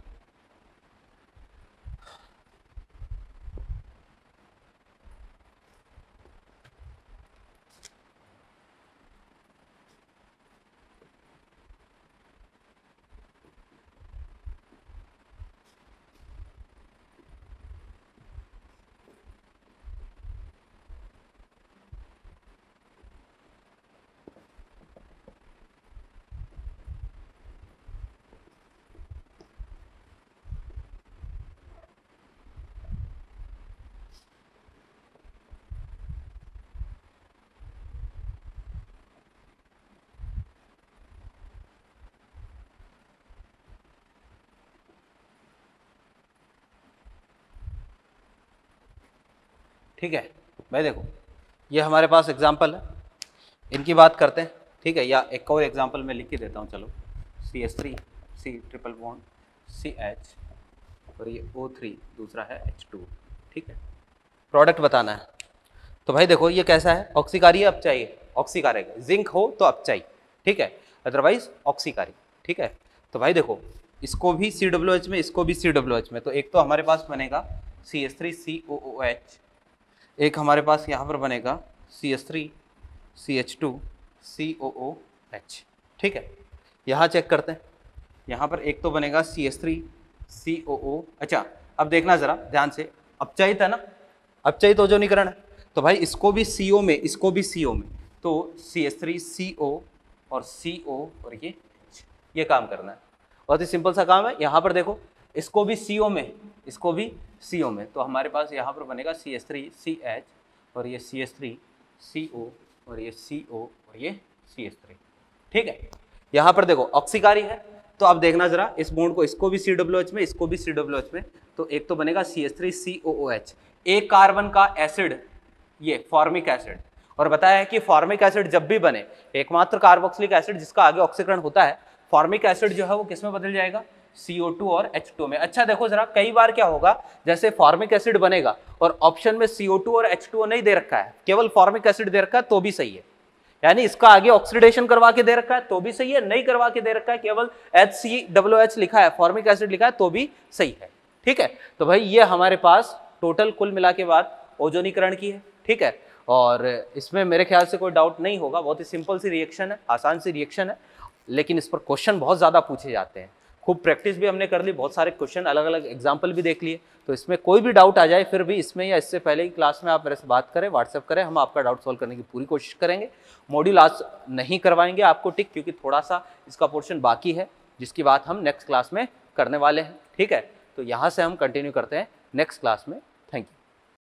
ठीक है भाई, देखो ये हमारे पास एग्जाम्पल है, इनकी बात करते हैं, ठीक है। या एक और एग्जाम्पल मैं लिख के देता हूँ, चलो। CH3 C triple bond CH और ये O3 दूसरा है H2, ठीक है। प्रोडक्ट बताना है, तो भाई देखो ये कैसा है, ऑक्सीकारी अपचाई है, ऑक्सीकारक है, जिंक हो तो अपचाई, ठीक है, अदरवाइज ऑक्सीकारी, ठीक है। तो भाई देखो इसको भी COOH में, इसको भी COOH में, तो एक तो हमारे पास बनेगा CH3 COOH, एक हमारे पास यहाँ पर बनेगा CH3 CH2 COOH, ठीक है। यहाँ चेक करते हैं, यहाँ पर एक तो बनेगा CH3 COO, अच्छा अब देखना ज़रा ध्यान से, अपचायित है ना, अपचायित ओजोनीकरण है, तो भाई इसको भी CO में, इसको भी CO में, तो CH3 CO और CO और ये काम करना है, बहुत ही सिंपल सा काम है। यहाँ पर देखो इसको भी CO में, इसको भी CO में, तो हमारे पास यहाँ पर बनेगा CH3 CH और ये CH3 CO और ये CO और ये CH3, ठीक है। यहाँ पर देखो ऑक्सीकारी है, तो अब देखना जरा इस बॉन्ड को, इसको भी COOH में, इसको भी COOH में, तो एक तो बनेगा CH3 COOH, एक कार्बन का एसिड ये फॉर्मिक एसिड, और बताया है कि फॉर्मिक एसिड जब भी बने, एकमात्र कार्बोक्सिलिक एसिड जिसका आगे ऑक्सीकरण होता है, फॉर्मिक एसिड जो है वो किस में बदल जाएगा, CO2 और H2 में। अच्छा देखो जरा, कई बार क्या होगा, जैसे फॉर्मिक एसिड बनेगा और ऑप्शन में CO2 और H2O नहीं दे रखा है, केवल फॉर्मिक एसिड दे रखा है तो भी सही है, यानी इसका आगे ऑक्सीडेशन करवा के दे रखा है तो भी सही है, नहीं करवा के दे रखा है, केवल HCOOH लिखा है, फॉर्मिक एसिड लिखा है तो भी सही है, ठीक है। तो भाई ये हमारे पास टोटल कुल मिला के बाद ओजोनीकरण की है, ठीक है। और इसमें मेरे ख्याल से कोई डाउट नहीं होगा, बहुत ही सिंपल सी रिएक्शन है, आसान सी रिएक्शन है, लेकिन इस पर क्वेश्चन बहुत ज़्यादा पूछे जाते हैं, खूब प्रैक्टिस भी हमने कर ली, बहुत सारे क्वेश्चन अलग अलग एग्जाम्पल भी देख लिए, तो इसमें कोई भी डाउट आ जाए फिर भी इसमें या इससे पहले की क्लास में आप मेरे से बात करें, व्हाट्सएप करें, हम आपका डाउट सॉल्व करने की पूरी कोशिश करेंगे। मॉड्यूल आज नहीं करवाएंगे आपको टिक, क्योंकि थोड़ा सा इसका पोर्शन बाकी है जिसकी बात हम नेक्स्ट क्लास में करने वाले हैं, ठीक है। तो यहाँ से हम कंटिन्यू करते हैं नेक्स्ट क्लास में।